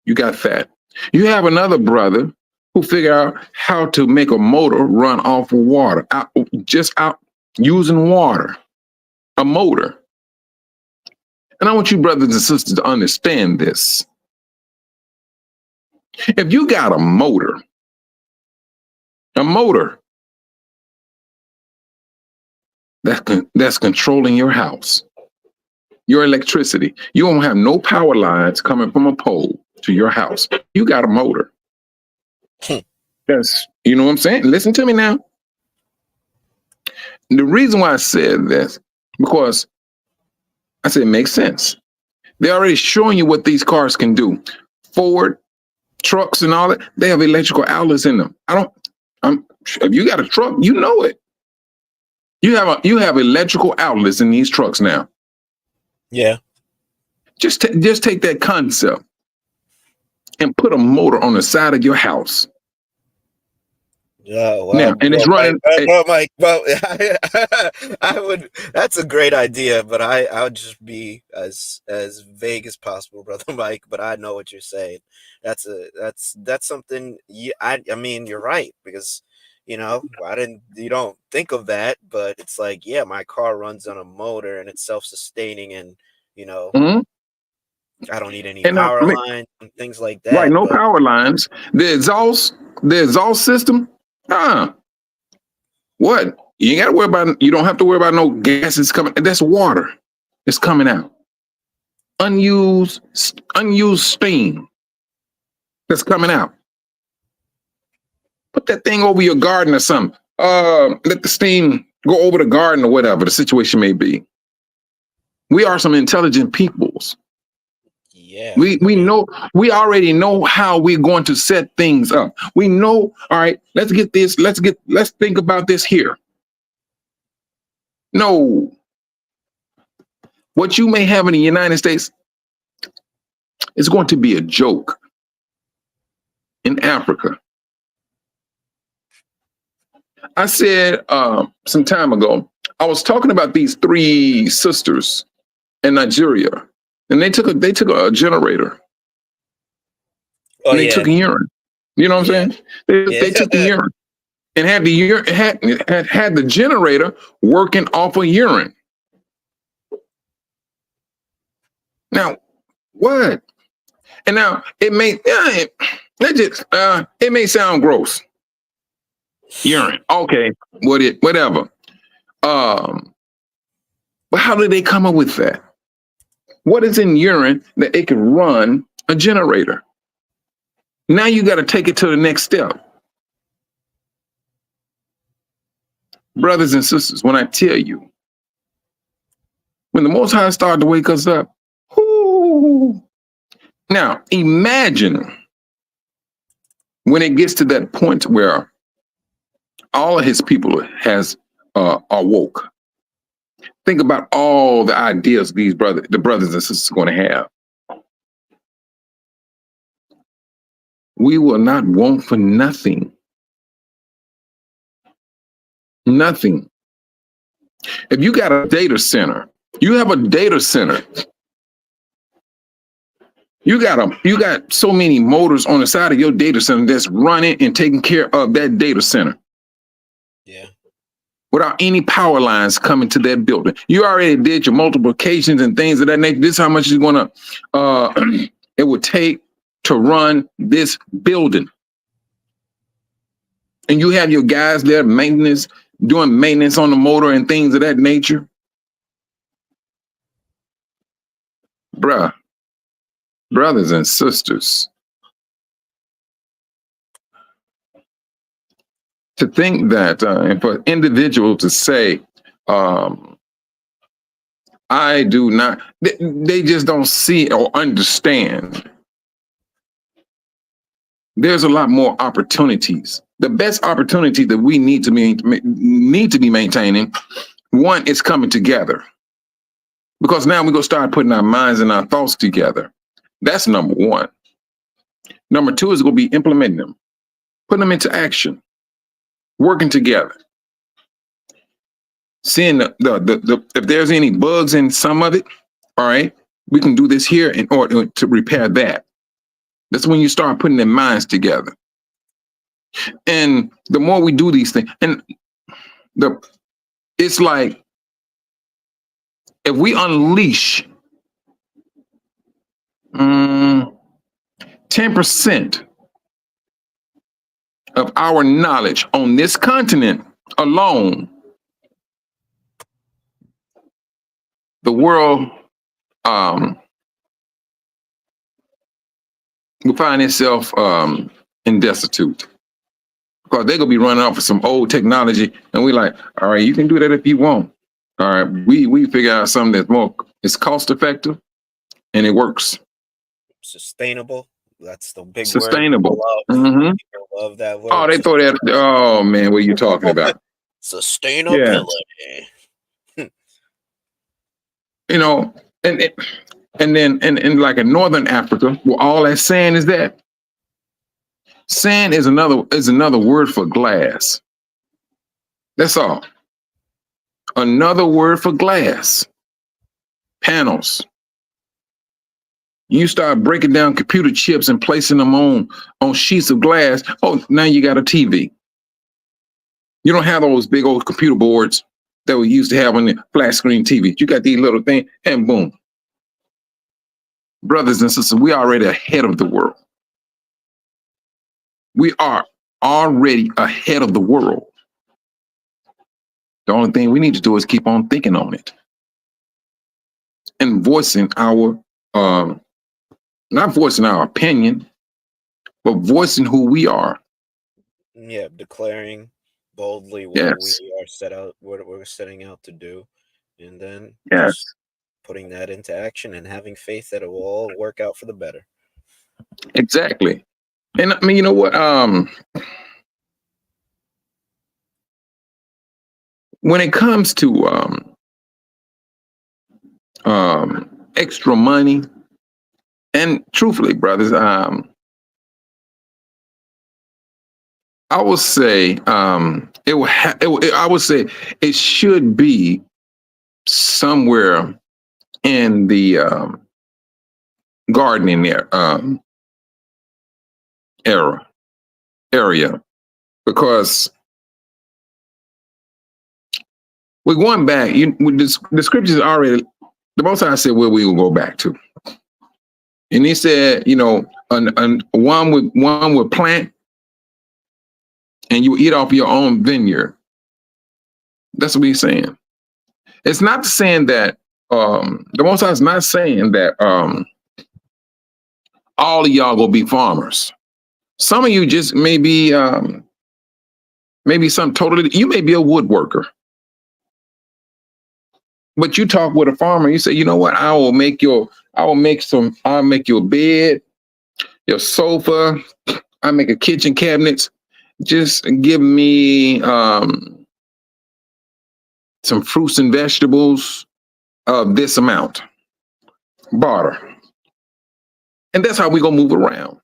You got that. You have another brother who figured out how to make a motor run off of water, out using water, a motor. And I want you brothers and sisters to understand this. If you got a motor that's controlling your house, your electricity, you won't have no power lines coming from a pole to your house. You got a motor. That's, you know what I'm saying? Listen to me now. The reason why I said this, because I said it makes sense. They're already showing you what these cars can do. Ford trucks and all that, they have electrical outlets in them. If you got a truck, you know it. You have electrical outlets in these trucks now. Yeah. Just take that concept and put a motor on the side of your house. Yeah, Now, and it's running. Mike, well, I would. That's a great idea, but I would just be as vague as possible, brother Mike. But I know what you're saying. That's something. I mean, you're right, because you don't think of that, but it's like, yeah, my car runs on a motor and it's self-sustaining, and Mhm. I don't need any And power lines and things like right, that. no But power lines. The exhaust system. What? You ain't got to worry about. You don't have to worry about no gases coming. That's water. It's coming out. Unused steam that's coming out. Put that thing over your garden or something. Let the steam go over the garden or whatever the situation may be. We are some intelligent peoples. yeah, We already know how we're going to set things up. We know, all right, let's think about this here. No. What you may have in the United States is going to be a joke in Africa. I said some time ago, I was talking about these 3 sisters in Nigeria, and they took a generator. Oh, and they yeah. took urine. You know what I'm saying? They took the urine and had the generator working off of urine. Now, what? And now it may sound gross. Urine, okay, whatever. But how did they come up with that? What is in urine that it can run a generator? Now you got to take it to the next step. Brothers and sisters, when I tell you, when the Most High started to wake us up, whoo, now imagine when it gets to that point where all of his people are woke. Think about all the ideas the brothers and sisters are going to have. We will not want for nothing. Nothing. If you got a data center, you have a data center. You got so many motors on the side of your data center that's running and taking care of that data center. Yeah. Without any power lines coming to that building. You already did your multiplications and things of that nature. This is how much it would take to run this building. And you have your guys there doing maintenance on the motor and things of that nature. Brothers and sisters, to think that, and for individuals to say, I do not, they just don't see or understand. There's a lot more opportunities. The best opportunity that we need to be maintaining, one, is coming together. Because now we're going to start putting our minds and our thoughts together. That's number 1. Number 2 is going to be implementing them, putting them into action, working together. Seeing if there's any bugs in some of it, all right, we can do this here in order to repair that. That's when you start putting their minds together. And the more we do these things, and it's like, if we unleash 10% of our knowledge on this continent alone, the world will find itself in destitute. Because they're going to be running off of some old technology, and we're like, all right, you can do that if you want. All right, we figure out something it's cost effective and it works. Sustainable. That's the big sustainable word. Mm-hmm. Love that word. Oh, they throw that. Oh man, what are you talking about? Yeah, Sustainability. you know, and and then and like in Northern Africa, where all that sand is that sand is another word for glass. That's all. Another word for glass panels. You start breaking down computer chips and placing them on sheets of glass. Oh, now you got a TV. You don't have those big old computer boards that we used to have on the flat screen TV. You got these little things, and boom. Brothers and sisters, we are already ahead of the world. We are already ahead of the world. The only thing we need to do is keep on thinking on it and voicing our, not voicing our opinion, but voicing who we are. Yeah, declaring boldly what Yes, we are what we're setting out to do, and then yes, just putting that into action and having faith that it will all work out for the better. exactly. And I mean, you know what? When it comes to extra money, and truthfully, brothers, I would say I would say it should be somewhere in the gardening era area, because we're going back. The scriptures already. The Most High said where we will go back to, and He said, one would plant, and you eat off your own vineyard. That's what He's saying. It's not saying that the Most High is not saying that all of y'all gonna be farmers. Some of you just maybe some totally. You may be a woodworker, but you talk with a farmer. You say, you know what? I'll make your bed, your sofa. I make a kitchen cabinets. Just give me some fruits and vegetables of this amount, barter, and that's how we gonna move around.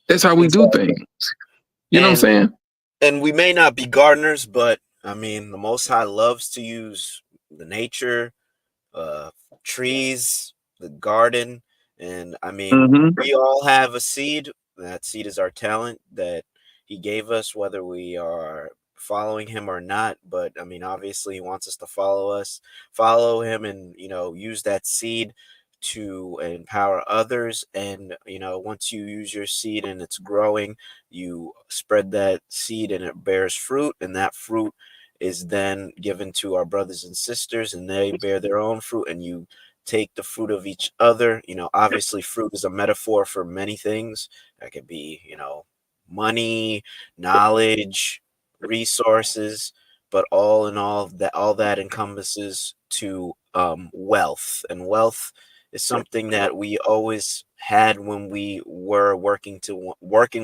That's how we do Exactly. things. You know what I'm And saying? and we may not be gardeners, but I mean, the Most High loves to use the nature, uh, trees, the garden, and I mean, Mm-hmm. we all have a seed. That seed is our talent that He gave us, whether we are following Him or not. But I mean, obviously, He wants us to follow Him, and use that seed to empower others. And once you use your seed and it's growing, you spread that seed and it bears fruit, and that fruit is then given to our brothers and sisters, and they bear their own fruit, and you take the fruit of each other. Obviously, fruit is a metaphor for many things. That could be, money, knowledge, resources, but all in all that encompasses to wealth. And wealth is something that we always had when we were working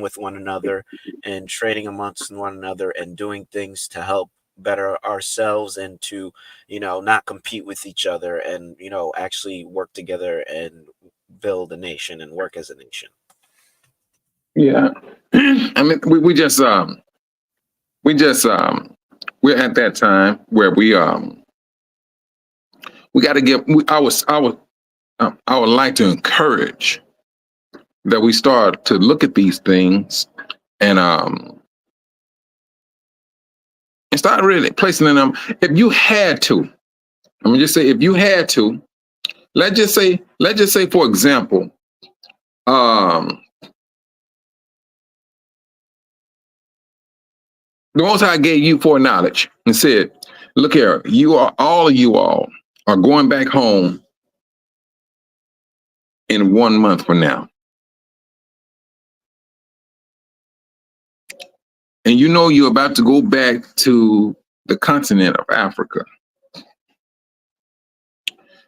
with one another and trading amongst one another and doing things to help better ourselves and to not compete with each other, and actually work together and build a nation and work as a nation. Yeah. I mean, we just we're at that time where we got to get. I would like to encourage that we start to look at these things and start really placing in them. If you had to, I'm just say, if you had to, let's just say, for example, um, the Most High gave you foreknowledge and said, "Look here, all of you all are going back home in 1 month from now, and you know you're about to go back to the continent of Africa.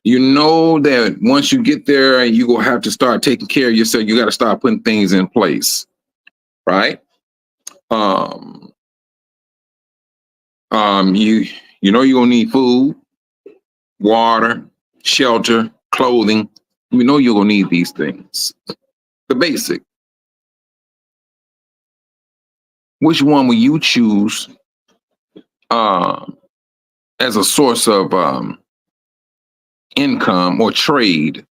You know that once you get there, you gonna have to start taking care of yourself. You got to start putting things in place, right? Um, You know you're gonna need food, water, shelter, clothing. You know you're gonna need these things. The basic. Which one will you choose uh, as a source of income or trade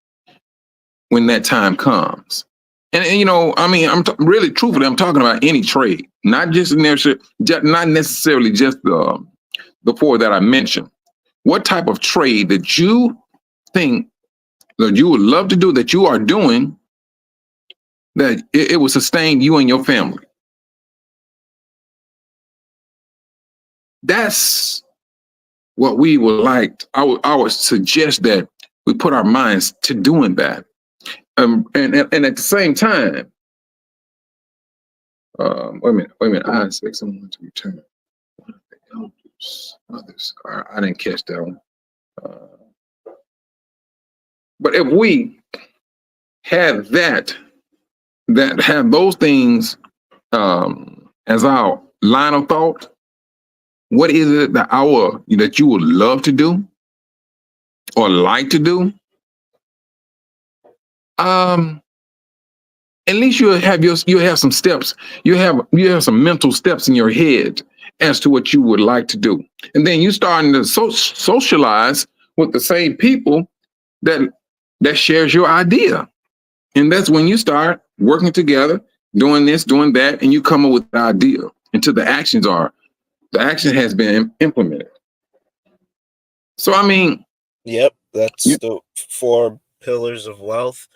when that time comes? And you know, I mean, really truthfully, I'm talking about any trade, not not necessarily just the four that I mentioned. What type of trade that you think that you would love to do, that you are doing, that it will sustain you and your family? That's what we would like. I would suggest that we put our minds to doing that. And at the same time, wait a minute. I expect someone to return. One of the elders, others. I didn't catch that one. But if we had have those things as our line of thought, what is it that you would love to do or like to do? At least you have some steps. You have some mental steps in your head as to what you would like to do, and then you starting to socialize with the same people that shares your idea, and that's when you start working together, doing this, doing that, and you come up with the idea until the action has been implemented. So I mean, Yep, that's the 4 pillars of wealth.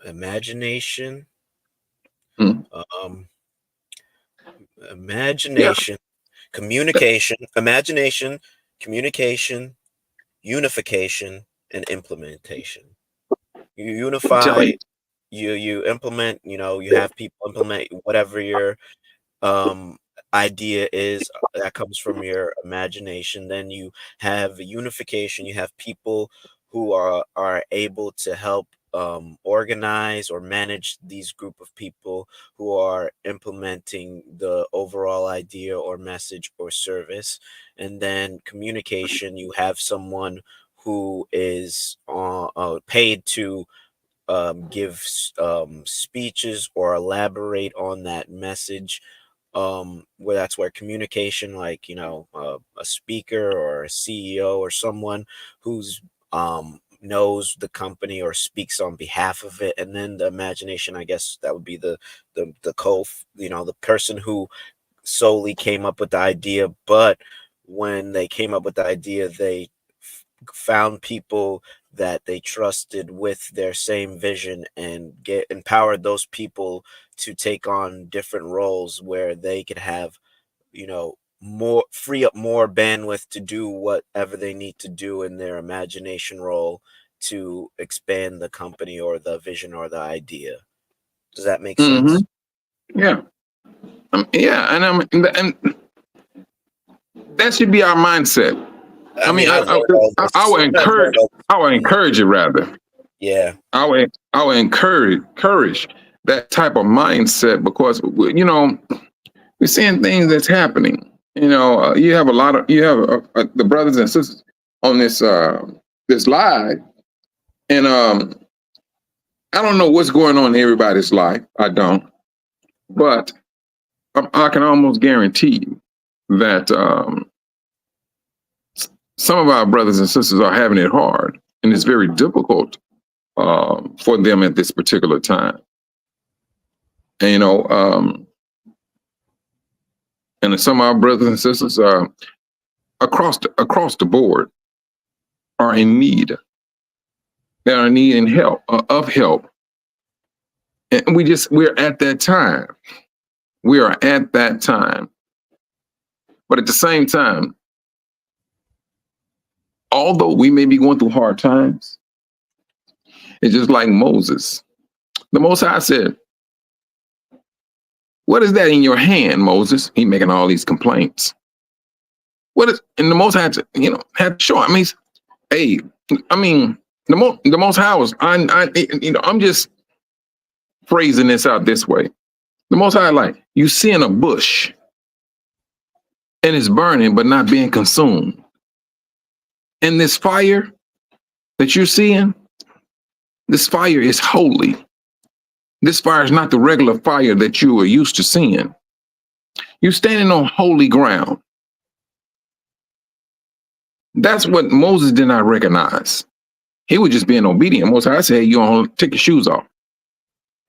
Imagination, mm, um, yeah, imagination, imagination, communication, unification, and implementation. You I'm telling unify, you. you implement, you have people implement whatever your um idea is, that comes from your imagination. Then you have unification, you have people who are able to help organize or manage these group of people who are implementing the overall idea or message or service. And then communication, you have someone who is paid to give speeches or elaborate on that message, where that's where communication, like, a speaker or a CEO or someone who's knows the company or speaks on behalf of it. And then the imagination, I guess that would be the person who solely came up with the idea, but when they came up with the idea, they found people that they trusted with their same vision and get empowered those people to take on different roles where they could have, more free up more bandwidth to do whatever they need to do in their imagination role to expand the company or the vision or the idea. Does that make hmm sense? yeah, yeah, and that should be our mindset. I I mean, mean, I love all I this. would I love encourage, all this. I would encourage it rather. Yeah. I would encourage that type of mindset because we're seeing things that's happening. You have the brothers and sisters on this live, and I don't know what's going on in everybody's life. I don't, but I can almost guarantee you that some of our brothers and sisters are having it hard, and it's very difficult for them at this particular time. And, and some of our brothers and sisters across the board are in need. They are needing help of help, and we're at that time. We are at that time, but at the same time, although we may be going through hard times, it's just like Moses. The Most High said, "What is that in your hand, Moses?" He making all these complaints. What is, and the Most High, had to show. I mean, hey, I mean, the Most High was, I'm just phrasing this out this way. The Most High, like, you see in a bush, and it's burning but not being consumed. And this fire that you're seeing, this fire is holy. This fire is not the regular fire that you are used to seeing. You're standing on holy ground. That's what Moses did not recognize. He was just being obedient. Most High said, you don't take your shoes off.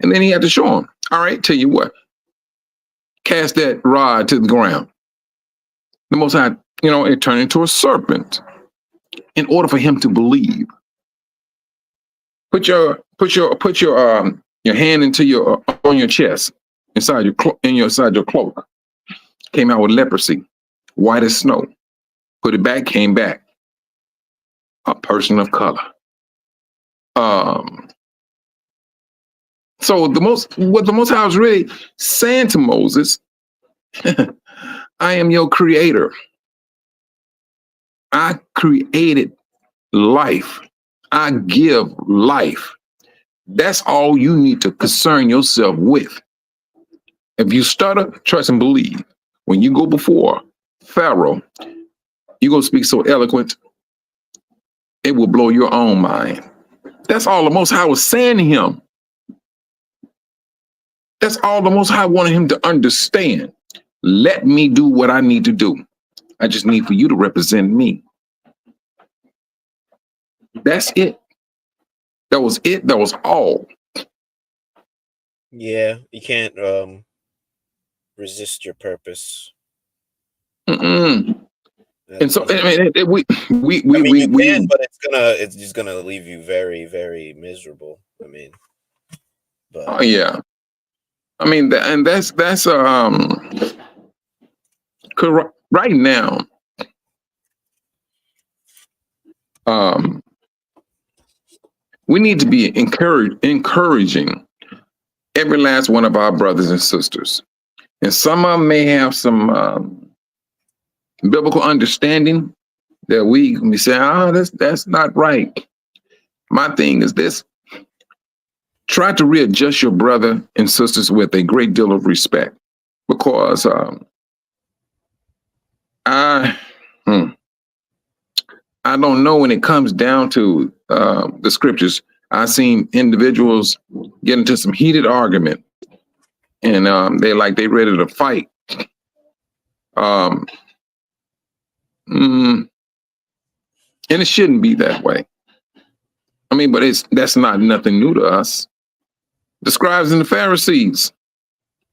And then he had to show him, all right, tell you what, cast that rod to the ground. The Most High, it turned into a serpent in order for him to believe. Put your hand into your on your chest, inside your cloak. Came out with leprosy, white as snow. Put it back, came back. A person of color. So what the Most High was really saying to Moses, I am your creator. I created life. I give life. That's all you need to concern yourself with. If you stutter, trust and believe. When you go before Pharaoh, you're going to speak so eloquent, it will blow your own mind. That's all the Most High was saying to him. That's all the Most High wanted him to understand. Let me do what I need to do. I just need for you to represent me. That's it. That was it. That was all. Yeah, you can't resist your purpose. Mm-mm. And so, I mean, you can, but it's just gonna leave you very, very miserable. I mean, but oh yeah, I mean, that's right now. We need to be encouraging every last one of our brothers and sisters, and some of them may have some biblical understanding that we say, that's not right. My thing is this: try to readjust your brother and sisters with a great deal of respect, because I don't know, when it comes down to the scriptures, I've seen individuals get into some heated argument, and they ready to fight. And it shouldn't be that way. I mean, but that's not nothing new to us. The scribes and the Pharisees.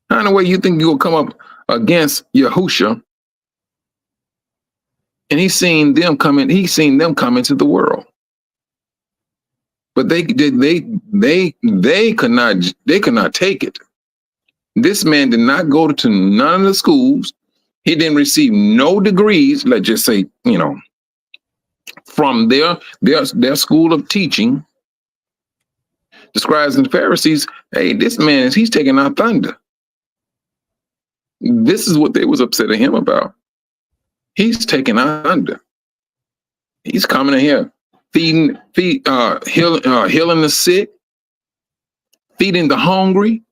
How in a way you think you'll come up against Yahusha? And he's seen them come into the world. But they could not take it. This man did not go to none of the schools. He didn't receive no degrees, let's just say, from their school of teaching. The scribes and the Pharisees, hey, this man he's taking our thunder. This is what they was upset at him about. He's taking our thunder. He's coming in here, healing the sick, feeding the hungry,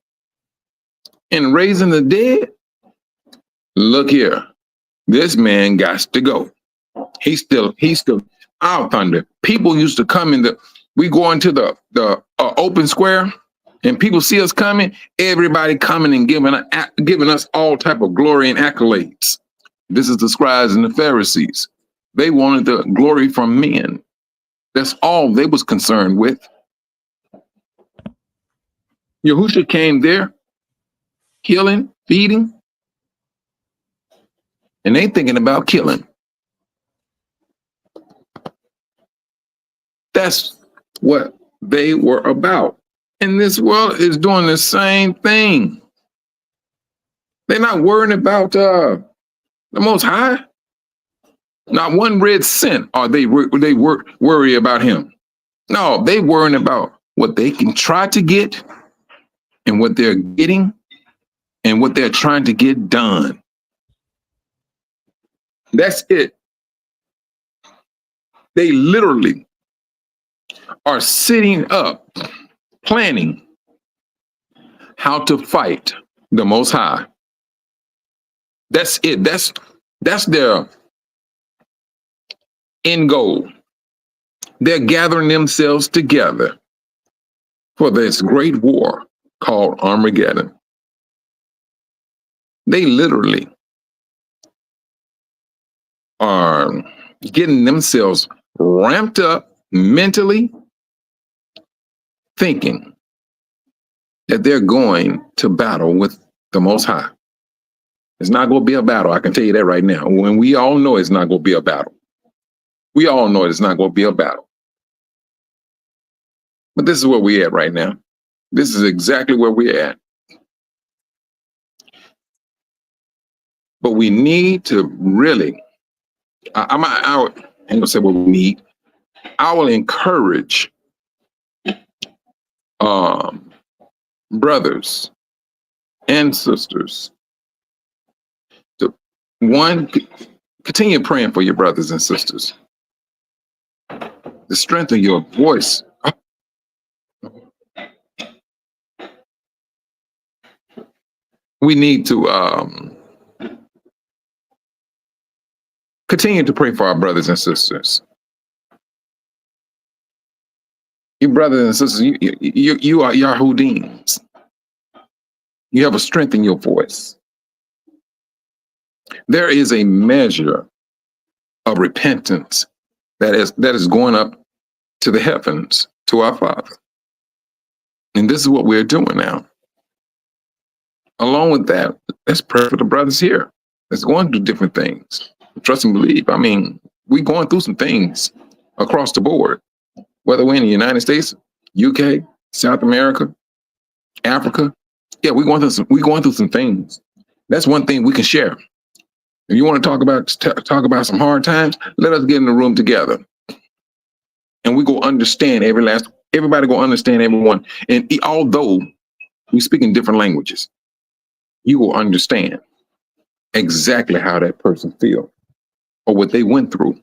and raising the dead. Look here, this man got to go. He's still our thunder. People used to come we go into the open square, and people see us coming. Everybody coming and giving us all type of glory and accolades. This is the scribes and the Pharisees. They wanted the glory from men. That's all they was concerned with. Yahusha came there, healing, feeding, and they thinking about killing. That's what they were about. And this world is doing the same thing. They're not worrying about the Most High. Not one red cent are they worry about him. No, they worrying about what they can try to get, and what they're getting, and what they're trying to get done. That's it. They literally are sitting up, planning how to fight the Most High. That's it. That's That's their end goal. They're gathering themselves together for this great war called Armageddon. They literally are getting themselves ramped up mentally, thinking that they're going to battle with the Most High. It's not going to be a battle. I can tell you that right now. When we all know it's not going to be a battle. We all know it's not going to be a battle. But this is where we're at right now. This is exactly where we're at. But we need to really, I ain't gonna say what we need. I will encourage brothers and sisters to, one, continue praying for your brothers and sisters. The strength of your voice. We need to continue to pray for our brothers and sisters. You brothers and sisters, you are Yahudims. You have a strength in your voice. There is a measure of repentance that is going up to the heavens, to our Father. And this is what we're doing now. Along with that, let's pray for the brothers here. Let's go and do different things. Trust and believe. I mean, we're going through some things across the board, whether we're in the United States, UK, South America, Africa. Yeah, we're going through some things. That's one thing we can share. If you want to talk about some hard times, let us get in the room together, and we go understand everybody go understand everyone. And although we speak in different languages, you will understand exactly how that person feels or what they went through.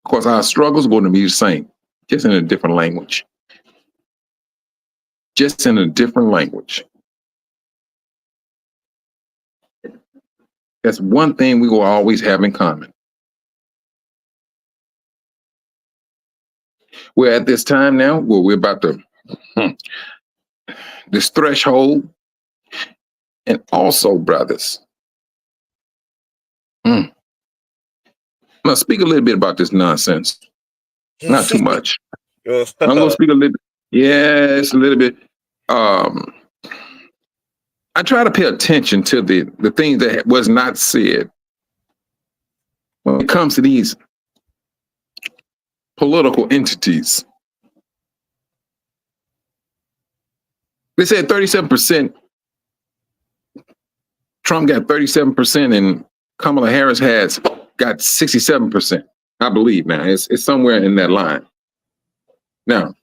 Because our struggles are going to be the same, just in a different language. Just in a different language. That's one thing we will always have in common. We're at this time now where we're about to this threshold. And also, brothers, I'm going to speak a little bit about this nonsense. Not too much. I'm going to speak a little bit. Yes, a little bit. I try to pay attention to the things that was not said when it comes to these political entities. They said 37%. Trump got 37% and Kamala Harris has got 67%. I believe now. It's somewhere in that line. Now,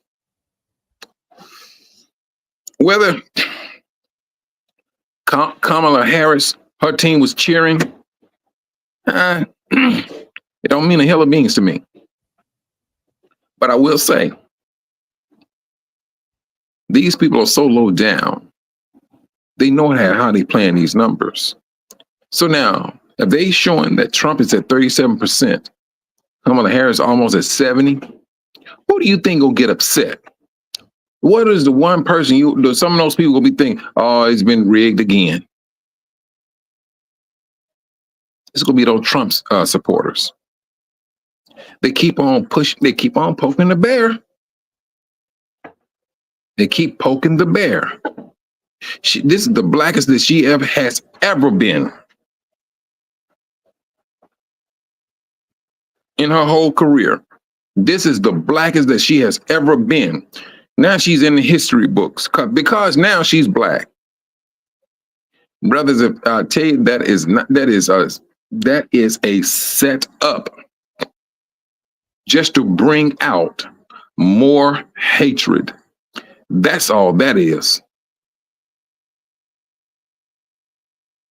whether Kamala Harris, her team was cheering, it don't mean a hill of beans to me. But I will say, these people are so low down. They know how they playing these numbers. So now, if they showing that Trump is at 37%, Kamala Harris almost at 70, who do you think will get upset? What is the one person some of those people will be thinking, oh, it's been rigged again? It's going to be those Trump supporters. They keep on pushing. They keep on poking the bear. They keep poking the bear. This is the blackest that she has ever been in her whole career. This is the blackest that she has ever been. Now she's in the history books because now she's black. Brothers, I tell you, that is a setup just to bring out more hatred. That's all that is.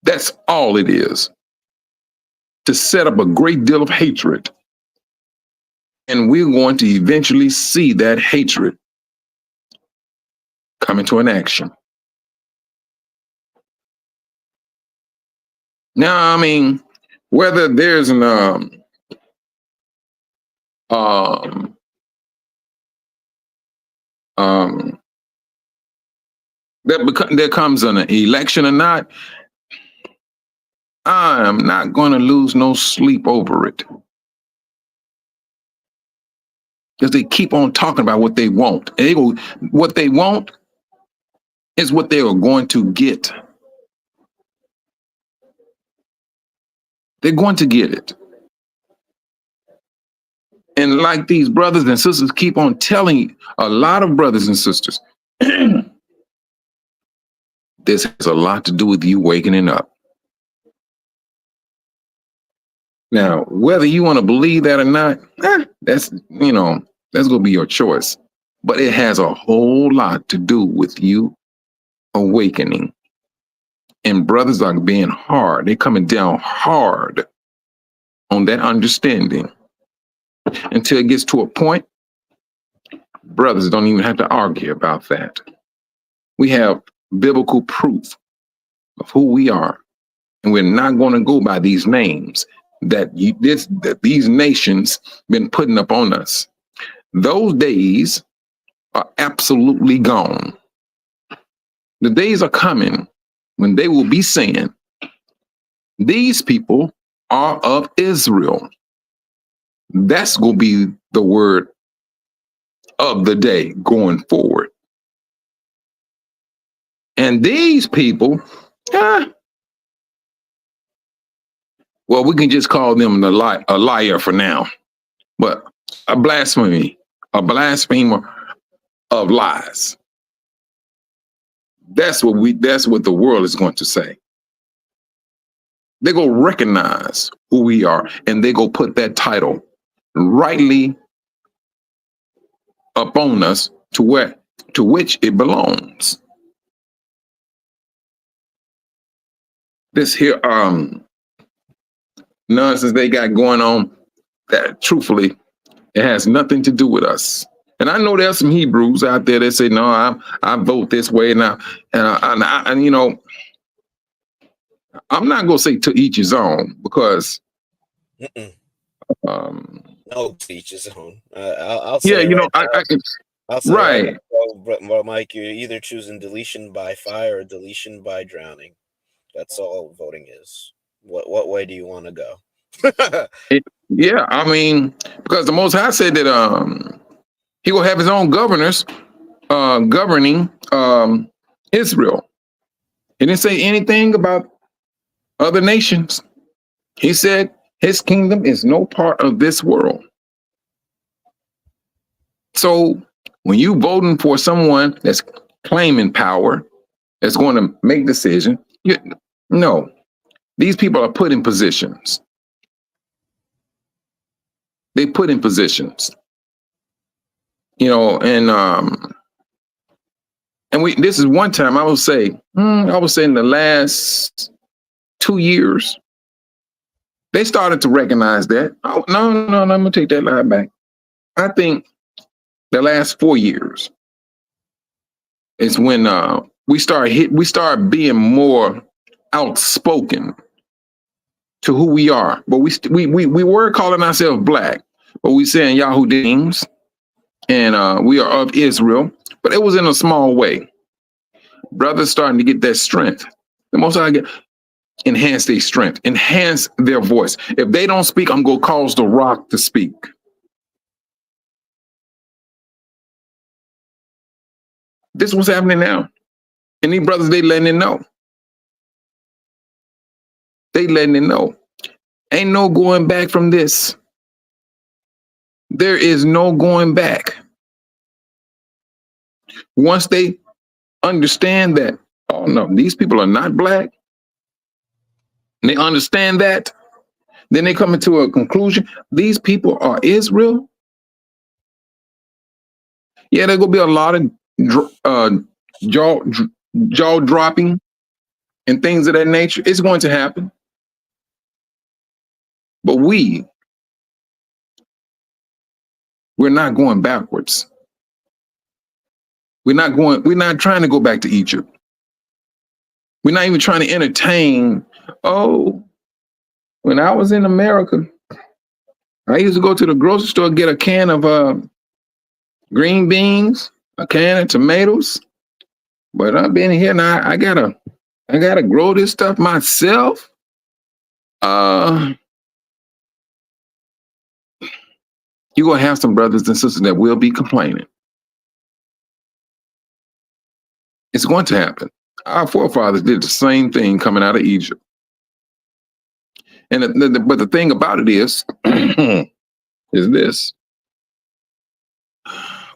That's all it is. To set up a great deal of hatred. And we're going to eventually see that hatred come into an action. Now, I mean, whether there's an um, um, there comes an election or not, I'm not going to lose no sleep over it, because they keep on talking about what they want. And they go, what they want is what they are going to get. They're going to get it. And like these brothers and sisters keep on telling a lot of brothers and sisters, this has a lot to do with you waking up. Now, whether you want to believe that or not, that's going to be your choice. But it has a whole lot to do with you awakening. And brothers are being hard. They're coming down hard on that understanding until it gets to a point. Brothers don't even have to argue about that. We have biblical proof of who we are. And we're not going to go by these names that these nations been putting up on us. Those days are absolutely gone. The days are coming when they will be saying, these people are of Israel. That's going to be the word of the day going forward. And these people, well, we can just call them a liar for now, but a blasphemer of lies. That's what the world is going to say. They go recognize who we are, and they go put that title rightly upon us to which it belongs. This here nonsense they got going on, that truthfully, it has nothing to do with us. And I know there's some Hebrews out there that say, no, I vote this way now. And you know, I'm not going to say to each his own, because no, to each his own. I'll say, yeah, you know, I can, I'll say, right. Well, Mike, you're either choosing deletion by fire or deletion by drowning. That's all voting is. What way do you want to go? Yeah, I mean, because the Most High said that he will have his own governors governing Israel. He didn't say anything about other nations. He said his kingdom is no part of this world. So when you voting for someone that's claiming power, that's going to make decision, no, these people are put in positions. They put in positions, you know, and this is one time I would say in the last 2 years, they started to recognize that. Oh, no, I'm gonna take that line back. I think the last 4 years is when we start being more outspoken to who we are. But we were calling ourselves black, but we saying Yahudims, and we are of Israel, but it was in a small way. Brothers starting to get that strength. The most I get, enhance their strength, enhance their voice. If they don't speak, I'm going to cause the rock to speak. This is what's happening now. And these brothers, they letting it know. They letting it know. Ain't no going back from this. There is no going back. Once they understand that, oh no, these people are not black, and they understand that, then they come into a conclusion, these people are Israel. Yeah, there's going to be a lot of jaw dropping and things of that nature. It's going to happen. But we're not going backwards. We're not trying to go back to Egypt. We're not even trying to entertain, oh, When I was in America, I used to go to the grocery store, get a can of green beans, a can of tomatoes. But I've been here now. I gotta grow this stuff myself. Uh, you're gonna have some brothers and sisters that will be complaining. It's going to happen. Our forefathers did the same thing coming out of Egypt. And but the thing about it is, is this: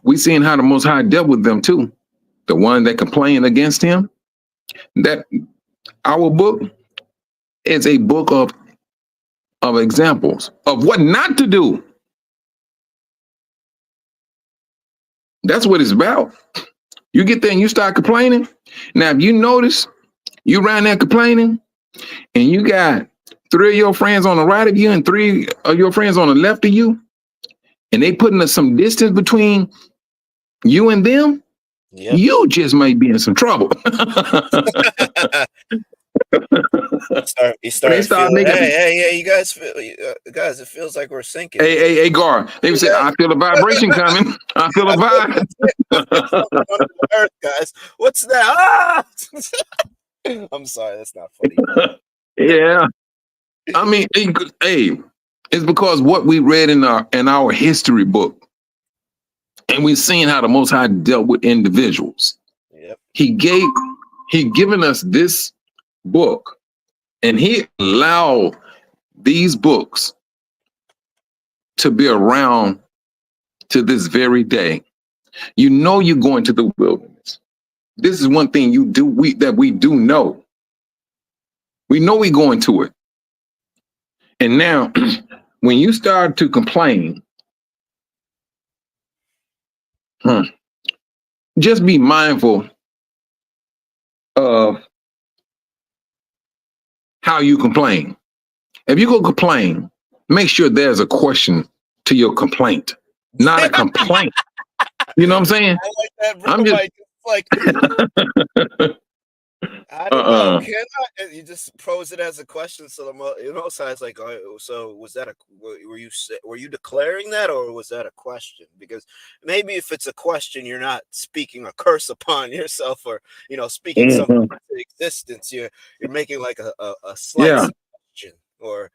we seen how the Most High dealt with them too. The one that complained against him. That our book is a book of examples of what not to do. That's what it's about. You get there and you start complaining. Now, if you notice, you around there complaining, and you got 3 of your friends on the right of you and 3 of your friends on the left of you, and they putting some distance between you and them, Yep. you just might be in some trouble. You start They start feeling, making. hey, you guys, guys, it feels like we're sinking. Hey, Gar. They would say, I feel a vibration coming. I feel a vibe. Under the earth, guys. What's that? Ah! I'm sorry, that's not funny. Yeah. I mean, hey, it's because what we read in our history book, and we've seen how the Most High dealt with individuals. Yep. He given us this book, and he allowed these books to be around to this very day. You know you're going to the wilderness. This is one thing that we do know. We know we're going to it. And now, when you start to complain, just be mindful of how you complain. If you go complain, make sure there's a question to your complaint, not a complaint. You know what I'm saying? I like that, bro. I'm just like I don't know. Can I? You just pose it as a question, so so it's like, so was that were you declaring that, or was that a question? Because maybe if it's a question, you're not speaking a curse upon yourself, or speaking something into existence. You're making like a slight suggestion, or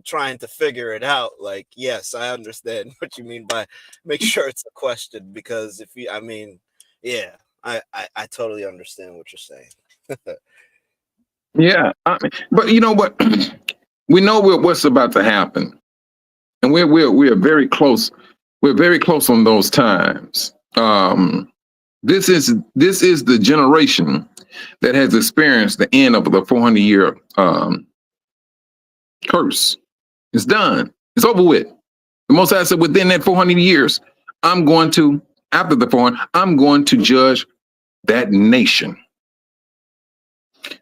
trying to figure it out. Like, yes, I understand what you mean by make sure it's a question, because if you, yeah, I totally understand what you're saying. Yeah, but you know what? We know what's about to happen, and we're very close. We're very close on those times. This is the generation that has experienced the end of the 400-year curse. It's done. It's over with. The Most High said, within that 400 years, after the 400, I'm going to judge that nation.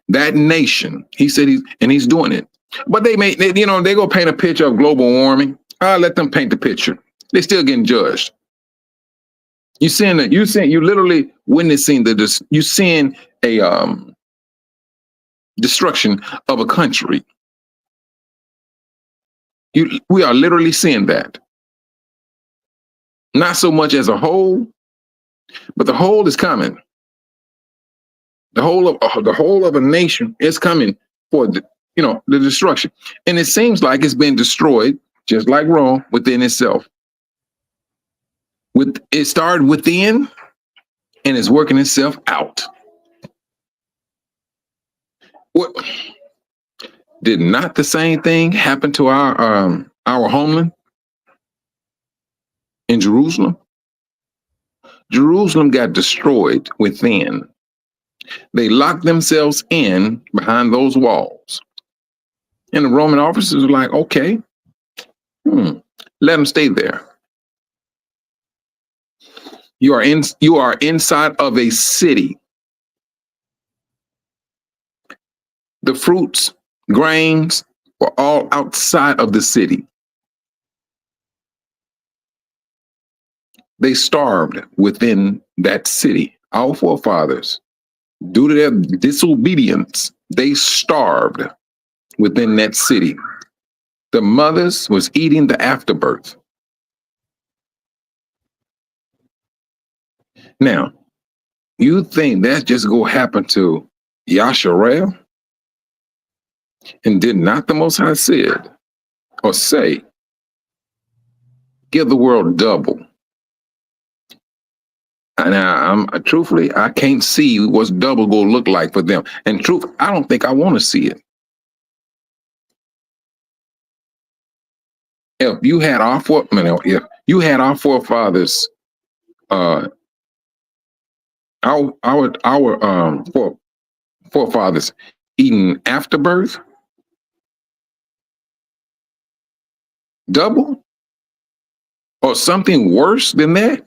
That nation, he said, he's doing it. But they go paint a picture of global warming. I'll let them paint the picture. They're still getting judged. You literally witnessing you seeing a destruction of a country. We are literally seeing that. Not so much as a whole, but the whole is coming. The whole of a nation is coming for the destruction. And it seems like it's been destroyed, just like Rome, within itself. It started within and it's working itself out. What did not the same thing happen to our homeland in Jerusalem? Jerusalem got destroyed within. They locked themselves in behind those walls. And the Roman officers were like, okay, let them stay there. You are inside of a city. The fruits, grains were all outside of the city. They starved within that city. Our forefathers, due to their disobedience, they starved within that city. The mothers was eating the afterbirth. Now, you think that's just going to happen to Yasharel? And did not the Most High said or say, give the world double? And I'm truthfully, I can't see what's double going to look like for them. And truth, I don't think I want to see it. If you had if you had our forefathers, our forefathers eating afterbirth, double, or something worse than that,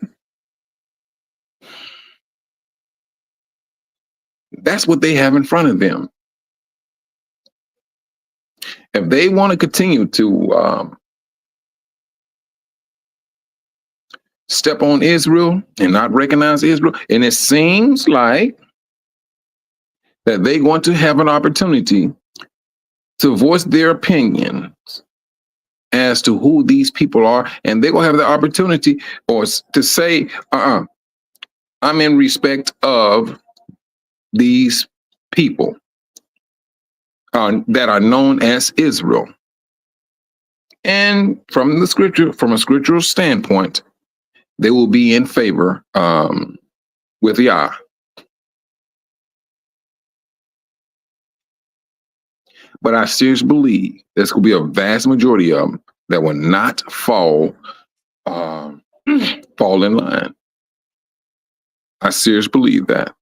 that's what they have in front of them. If they want to continue to step on Israel and not recognize Israel, and it seems like that they're going to have an opportunity to voice their opinions as to who these people are, and they're going to have the opportunity or to say, I'm in respect of these people that are known as Israel. And from the scripture, from a scriptural standpoint, they will be in favor with Yah. But I seriously believe there's going to be a vast majority of them that will not fall in line. I seriously believe that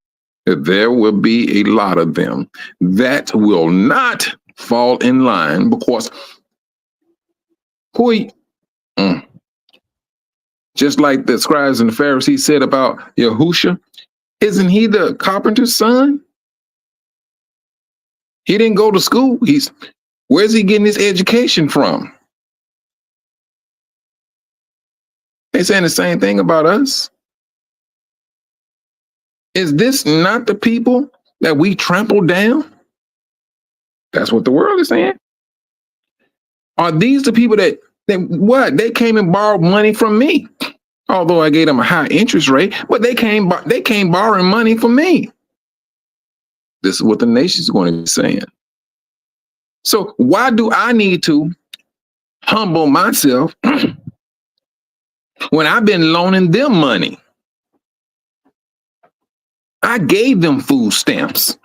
there will be a lot of them that will not fall in line because just like the scribes and the Pharisees said about Yahusha, isn't he the carpenter's son? He didn't go to school. Where's he getting his education from? They saying the same thing about us. Is this not the people that we trampled down? That's what the world is saying. Are these the people that they came and borrowed money from me? Although I gave them a high interest rate, but they came borrowing money from me. This is what the nation's going to be saying. So why do I need to humble myself when I've been loaning them money? I gave them food stamps.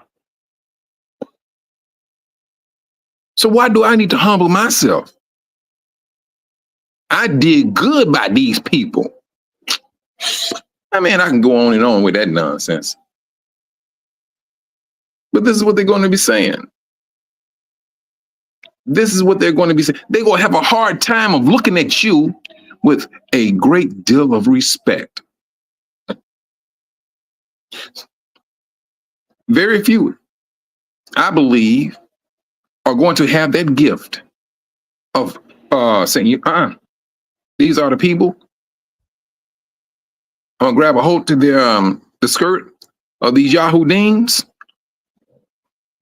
So why do I need to humble myself? I did good by these people. I mean, I can go on and on with that nonsense. But this is what they're going to be saying. This is what they're going to be saying. They're going to have a hard time of looking at you with a great deal of respect. Very few, I believe, are going to have that gift of saying, these are the people. I'm gonna grab a hold to their the skirt of these Yahudims.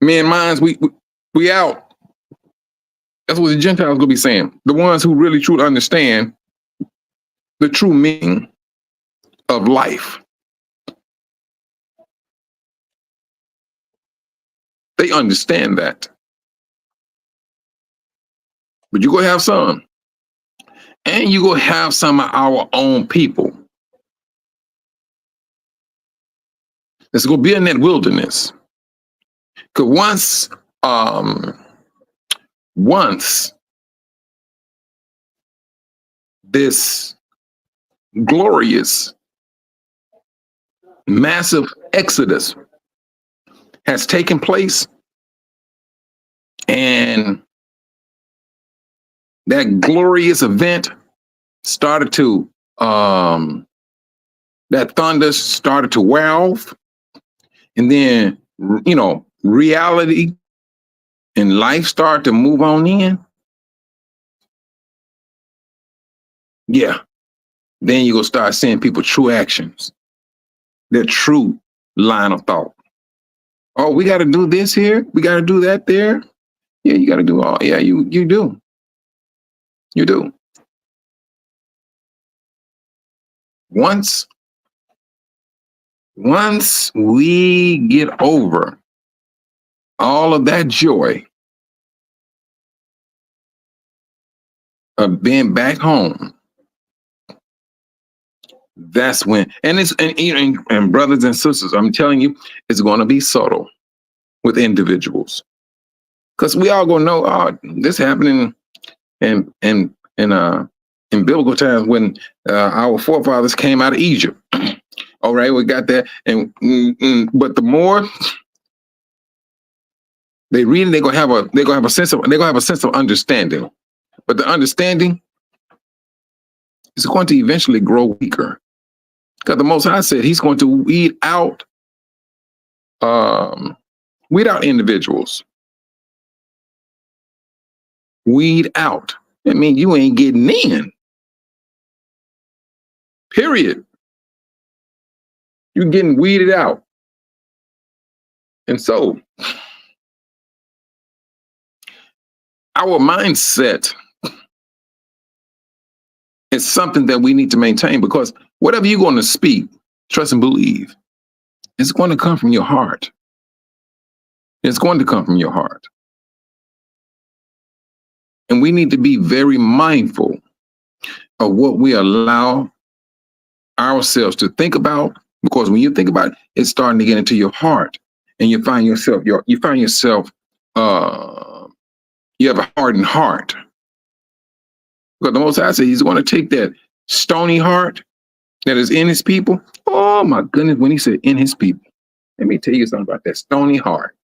Me and mines, we out. That's what the Gentiles gonna be saying. The ones who really truly understand the true meaning of life. They understand that. But you're gonna have some. And you're gonna have some of our own people. It's gonna be in that wilderness. Because once this glorious, massive exodus has taken place, and that glorious event started to, that thunder started to wear off, and then, reality and life start to move on in. Yeah. Then you're going to start seeing people true actions, their true line of thought. Oh, we got to do this here. We got to do that there. Yeah, you got to do all. Yeah, you do. You do. Once we get over all of that joy of being back home, that's when, and brothers and sisters, I'm telling you, it's going to be subtle with individuals, because we all gonna know, oh, this happening in biblical times when our forefathers came out of Egypt. All right, we got that, but the more they read, they're gonna have a sense of understanding, but the understanding is going to eventually grow weaker, because the Most High said He's going to weed out individuals. Weed out. I mean, you ain't getting in. Period. You're getting weeded out. And so our mindset is something that we need to maintain, because whatever you're going to speak, trust and believe, it's going to come from your heart. It's going to come from your heart. And we need to be very mindful of what we allow ourselves to think about, because when you think about it, it's starting to get into your heart, and you find yourself you have a hardened heart. Because the Most High said He's going to take that stony heart that is in His people. Oh my goodness, when He said in His people, let me tell you something about that stony heart.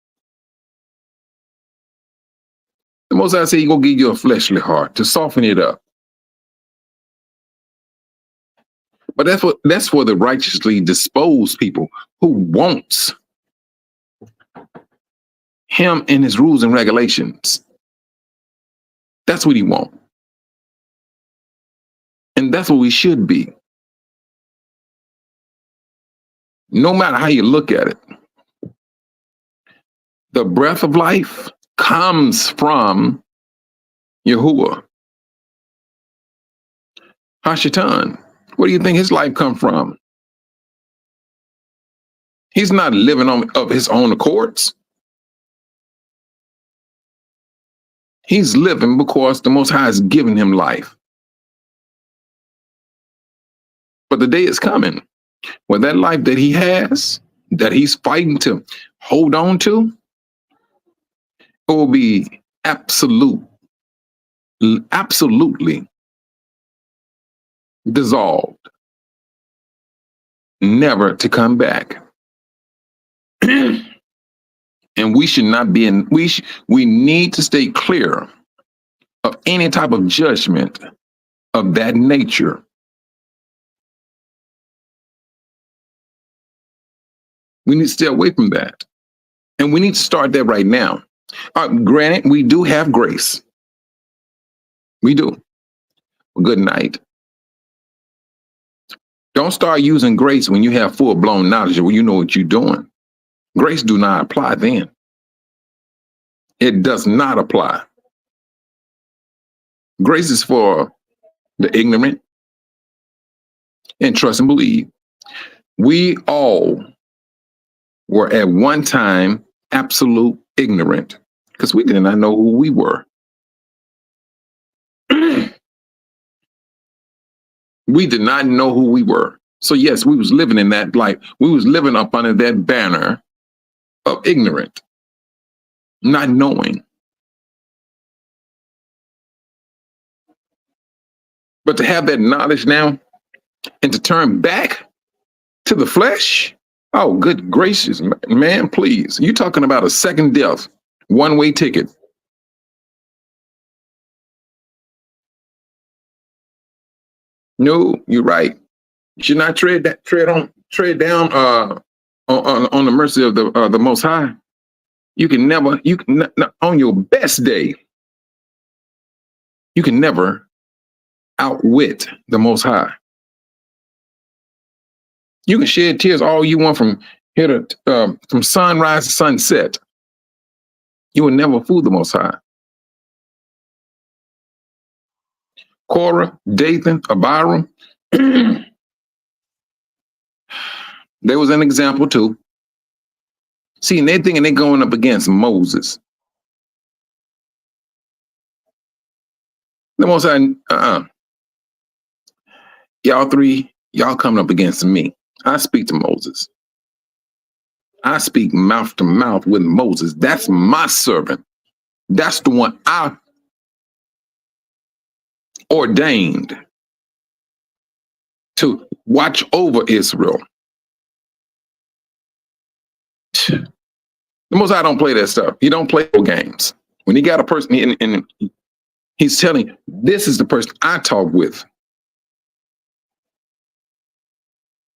The Most High said He's going to give you a fleshly heart to soften it up. But that's for the righteously disposed people who wants Him and His rules and regulations. That's what He wants. And that's what we should be. No matter how you look at it. The breath of life comes from Yahuwah. Hashatan, where do you think his life come from? He's not living of his own accords. He's living because the Most High has given him life. But the day is coming when that life that he has, that he's fighting to hold on to, it will be absolutely dissolved, never to come back. And we should not be we need to stay clear of any type of judgment of that nature. We need to stay away from that. And we need to start that right now. Granted, we do have grace. We do. Good night. Don't start using grace when you have full-blown knowledge of when you know what you're doing. Grace do not apply then. It does not apply. Grace is for the ignorant, and trust and believe. We all were at one time absolute ignorant, because we did not know who we were. We did not know who we were. So yes, we was living in that life. We was living up under that banner of ignorant, not knowing. But to have that knowledge now and to turn back to the flesh, oh, good gracious, man, please. You're talking about a second death, one-way ticket. No, you're right. You should not tread down on the mercy of the Most High. You can on your best day, you can never outwit the Most High. You can shed tears all you want from here to from sunrise to sunset. You will never fool the Most High. Korah, Dathan, Abiram. There was an example too. See, and they thinking they're going up against Moses. The Most High, y'all three, y'all coming up against me. I speak to Moses. I speak mouth to mouth with Moses. That's my servant. That's the one I ordained to watch over Israel. The Most High don't play that stuff. He don't play no games. When he got a person and he's telling you, this is the person I talk with.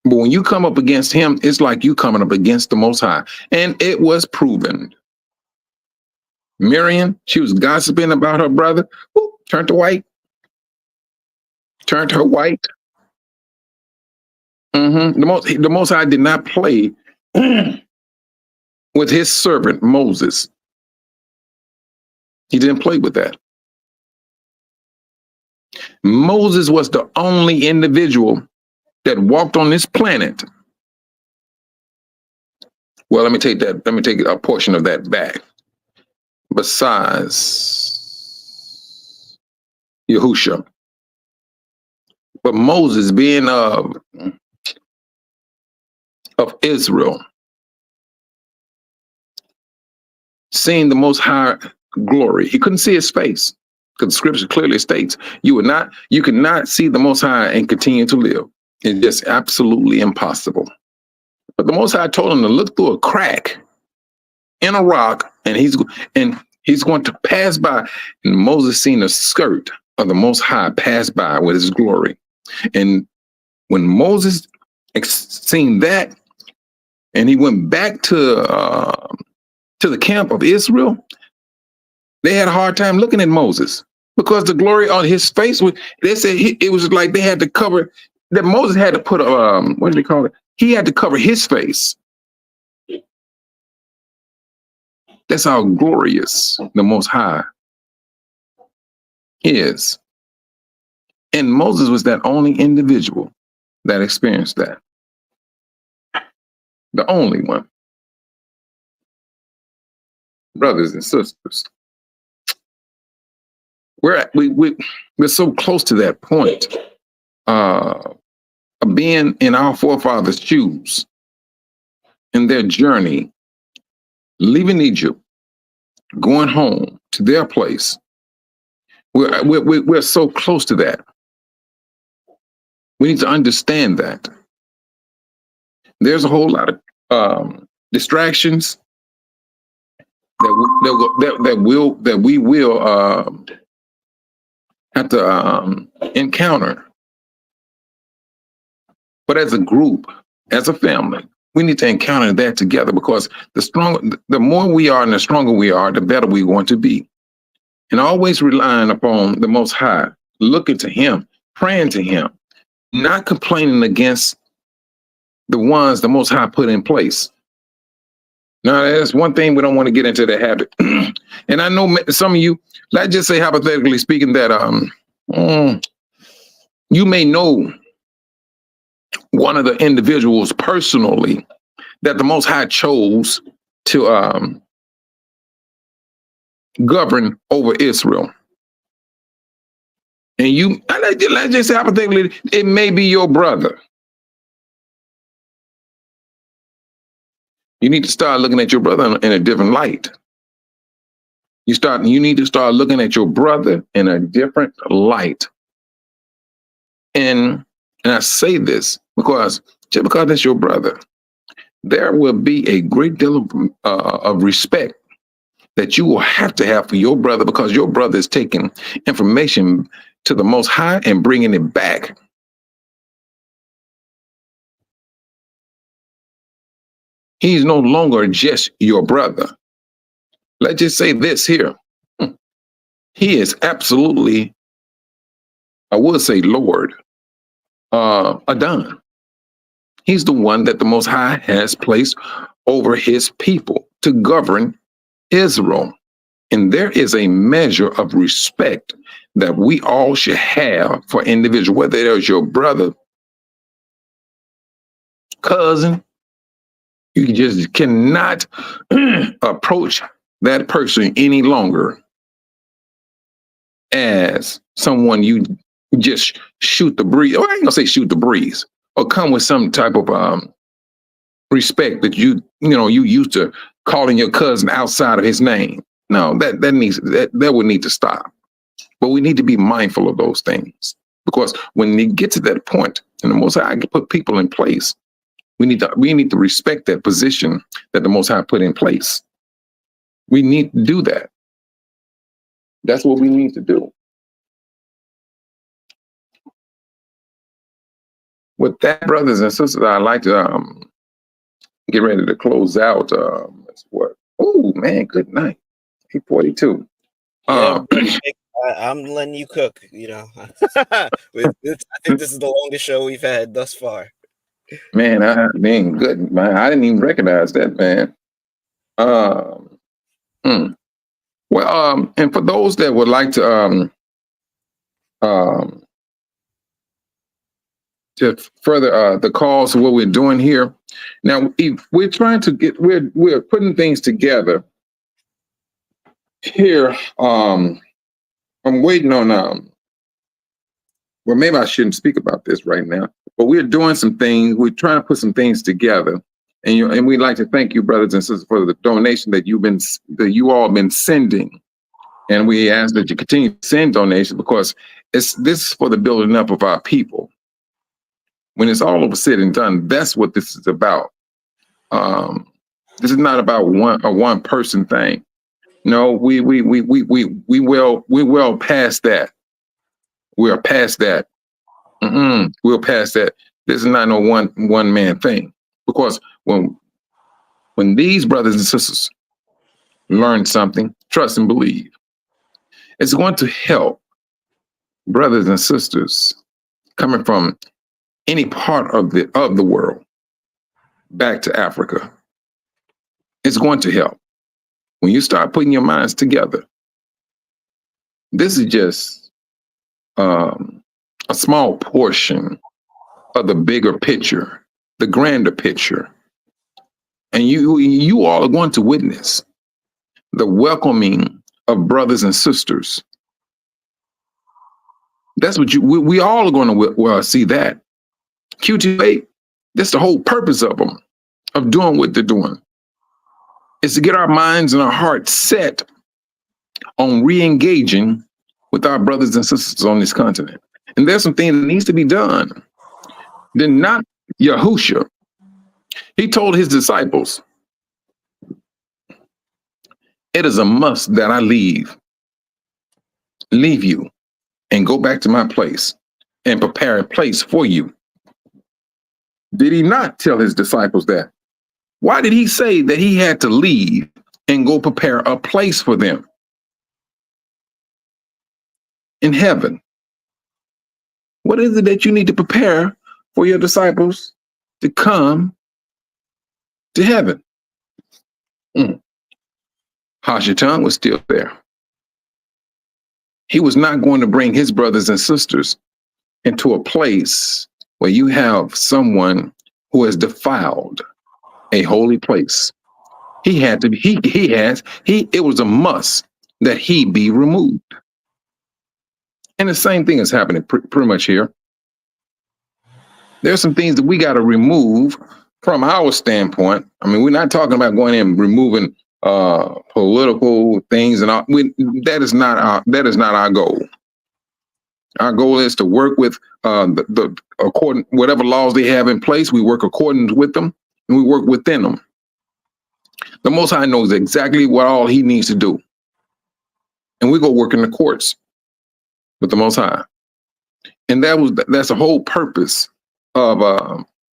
But when you come up against him, it's like you coming up against the Most High. And it was proven. Miriam, she was gossiping about her brother. Whoop, turned to white. Turned her white. The Most High did not play with his servant Moses. He didn't play with that. Moses was the only individual that walked on this planet. Well, let me take a portion of that back. Besides Yahusha. But Moses, being of Israel, seeing the Most High glory, he couldn't see his face because the scripture clearly states you could not see the Most High and continue to live. It's just absolutely impossible. But the Most High told him to look through a crack in a rock, and he's going to pass by. And Moses seen the skirt of the Most High pass by with his glory. And when Moses seen that, and he went back to the camp of Israel, they had a hard time looking at Moses because the glory on his face was. They said it was like they had to cover. That Moses had to put what do they call it? He had to cover his face. That's how glorious the Most High is. And Moses was that only individual that experienced that. The only one. Brothers and sisters, we're so close to that point of being in our forefathers' shoes in their journey, leaving Egypt, going home to their place. We're so close to that. We need to understand that. There's a whole lot of distractions that we will have to encounter. But as a group, as a family, we need to encounter that together because the more we are and the stronger we are, the better we want to be. And always relying upon the Most High, looking to him, praying to him, not complaining against the ones the Most High put in place. Now, that's one thing we don't want to get into the habit. And I know some of you, let's just say hypothetically speaking, that you may know one of the individuals personally that the Most High chose to govern over Israel. And let's just say hypothetically, it may be your brother. You need to start looking at your brother in a different light. You need to start looking at your brother in a different light. And I say this because just because it's your brother, there will be a great deal of respect that you will have to have for your brother because your brother is taking information to the Most High and bringing it back. He's no longer just your brother. Let's just say this here. He is absolutely, I would say, Lord, Adon. He's the one that the Most High has placed over his people to govern Israel. And there is a measure of respect that we all should have for individual, whether it is your brother, cousin. You just cannot approach that person any longer as someone you just shoot the breeze. Or I ain't gonna say shoot the breeze, or come with some type of respect that you used to calling your cousin outside of his name. No, that would need to stop. But we need to be mindful of those things, because when you get to that point, and the Most High put people in place, we need to respect that position that the Most High put in place. We need to do that. That's what we need to do. With that, brothers and sisters, I'd like to get ready to close out. That's what? Oh man, good night. 8:42. Yeah, I'm letting you cook. I think this is the longest show we've had thus far. Man, good man. I didn't even recognize that, man. Well, and for those that would like to further the calls of what we're doing here. Now, we're trying to we're putting things together here. I'm waiting on well, maybe I shouldn't speak about this right now, but we're doing some things. We're trying to put some things together, and we'd like to thank you, brothers and sisters, for the donation that you all been sending. And we ask that you continue to send donations, because this is for the building up of our people. When it's all over said and done, that's what this is about. This is not about one person thing. No, we well past that. We're past that. We're past that. This is not no one man thing. Because when these brothers and sisters learn something, trust and believe, it's going to help brothers and sisters coming from any part of the world back to Africa. It's going to help. When you start putting your minds together, this is just a small portion of the bigger picture, the grander picture. And you all are going to witness the welcoming of brothers and sisters. That's what we all are going to see that. QT8, that's the whole purpose of them, of doing what they're doing, is to get our minds and our hearts set on re-engaging with our brothers and sisters on this continent. And there's some things that needs to be done. Then not Yahusha. He told his disciples, it is a must that I leave you and go back to my place and prepare a place for you. Did he not tell his disciples that? Why did he say that he had to leave and go prepare a place for them in heaven? What is it that you need to prepare for your disciples to come to heaven? Hashatan was still there. He was not going to bring his brothers and sisters into a place where you have someone who has defiled a holy place. He had to be, it was a must that he be removed. And the same thing is happening pretty much here. There's some things that we got to remove from our standpoint. I mean, we're not talking about going in and removing political things and all. That is not our goal. Our goal is to work with the according whatever laws they have in place. We work according with them, and we work within them. The Most High knows exactly what all He needs to do, and we go work in the courts with the Most High. And that's the whole purpose of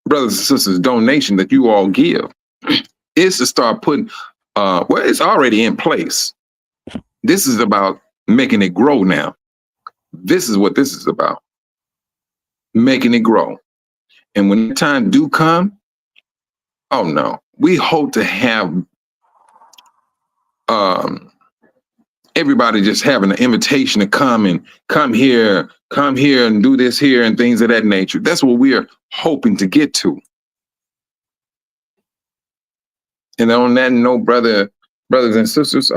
brothers and sisters donation that you all give, is to start putting. Well, it's already in place. This is about making it grow now. This is what this is about. Making it grow. And when the time do come, oh no, we hope to have everybody just having an invitation to come here and do this here and things of that nature. That's what we are hoping to get to. And on that note, brothers and sisters,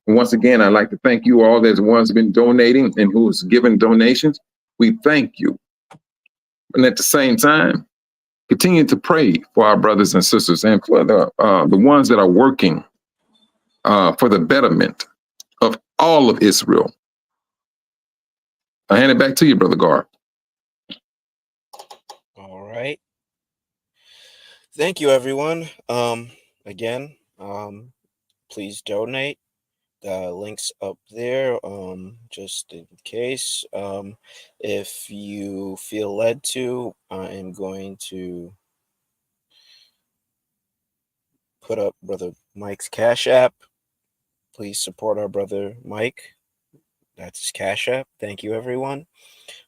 once again, I'd like to thank you all that's ones been donating and who's given donations. We thank you. And at the same time, continue to pray for our brothers and sisters and for the ones that are working for the betterment of all of Israel. I hand it back to you, Brother Gar. All right. Thank you, everyone. Again, please donate. The link's up there, just in case. If you feel led to, I am going to put up Brother Mike's Cash App. Please support our brother Mike. That's his Cash App. Thank you, everyone,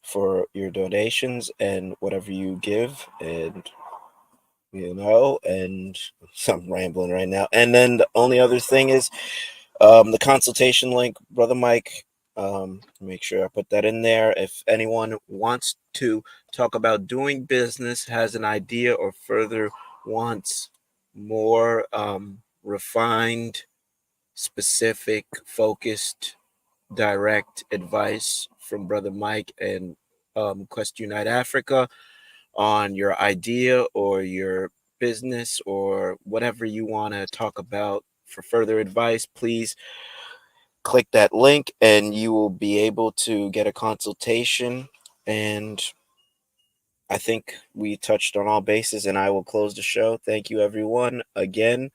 for your donations and whatever you give. And, and I'm rambling right now. And then the only other thing is the consultation link, Brother Mike. Make sure I put that in there. If anyone wants to talk about doing business, has an idea, or further wants more refined, specific, focused, direct advice from Brother Mike and Quest Unite Africa on your idea or your business or whatever you want to talk about for further advice, please click that link and you will be able to get a consultation. And I think we touched on all bases, and I will close the show. Thank you, everyone. Again,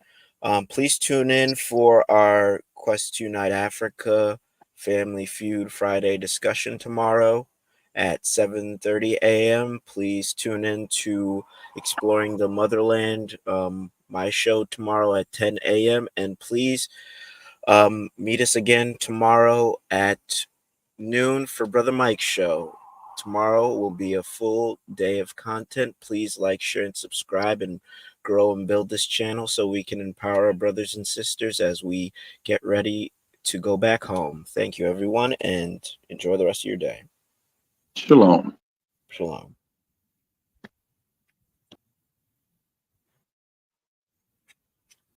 please tune in for our Quest to Unite Africa Family Feud Friday discussion tomorrow at 7:30 a.m. Please tune in to Exploring the Motherland, my show tomorrow at 10 a.m. And please meet us again tomorrow at noon for Brother Mike's show. Tomorrow will be a full day of content. Please like, share, and subscribe and grow and build this channel so we can empower our brothers and sisters as we get ready to go back home. Thank you, everyone, and enjoy the rest of your day. Shalom. Shalom.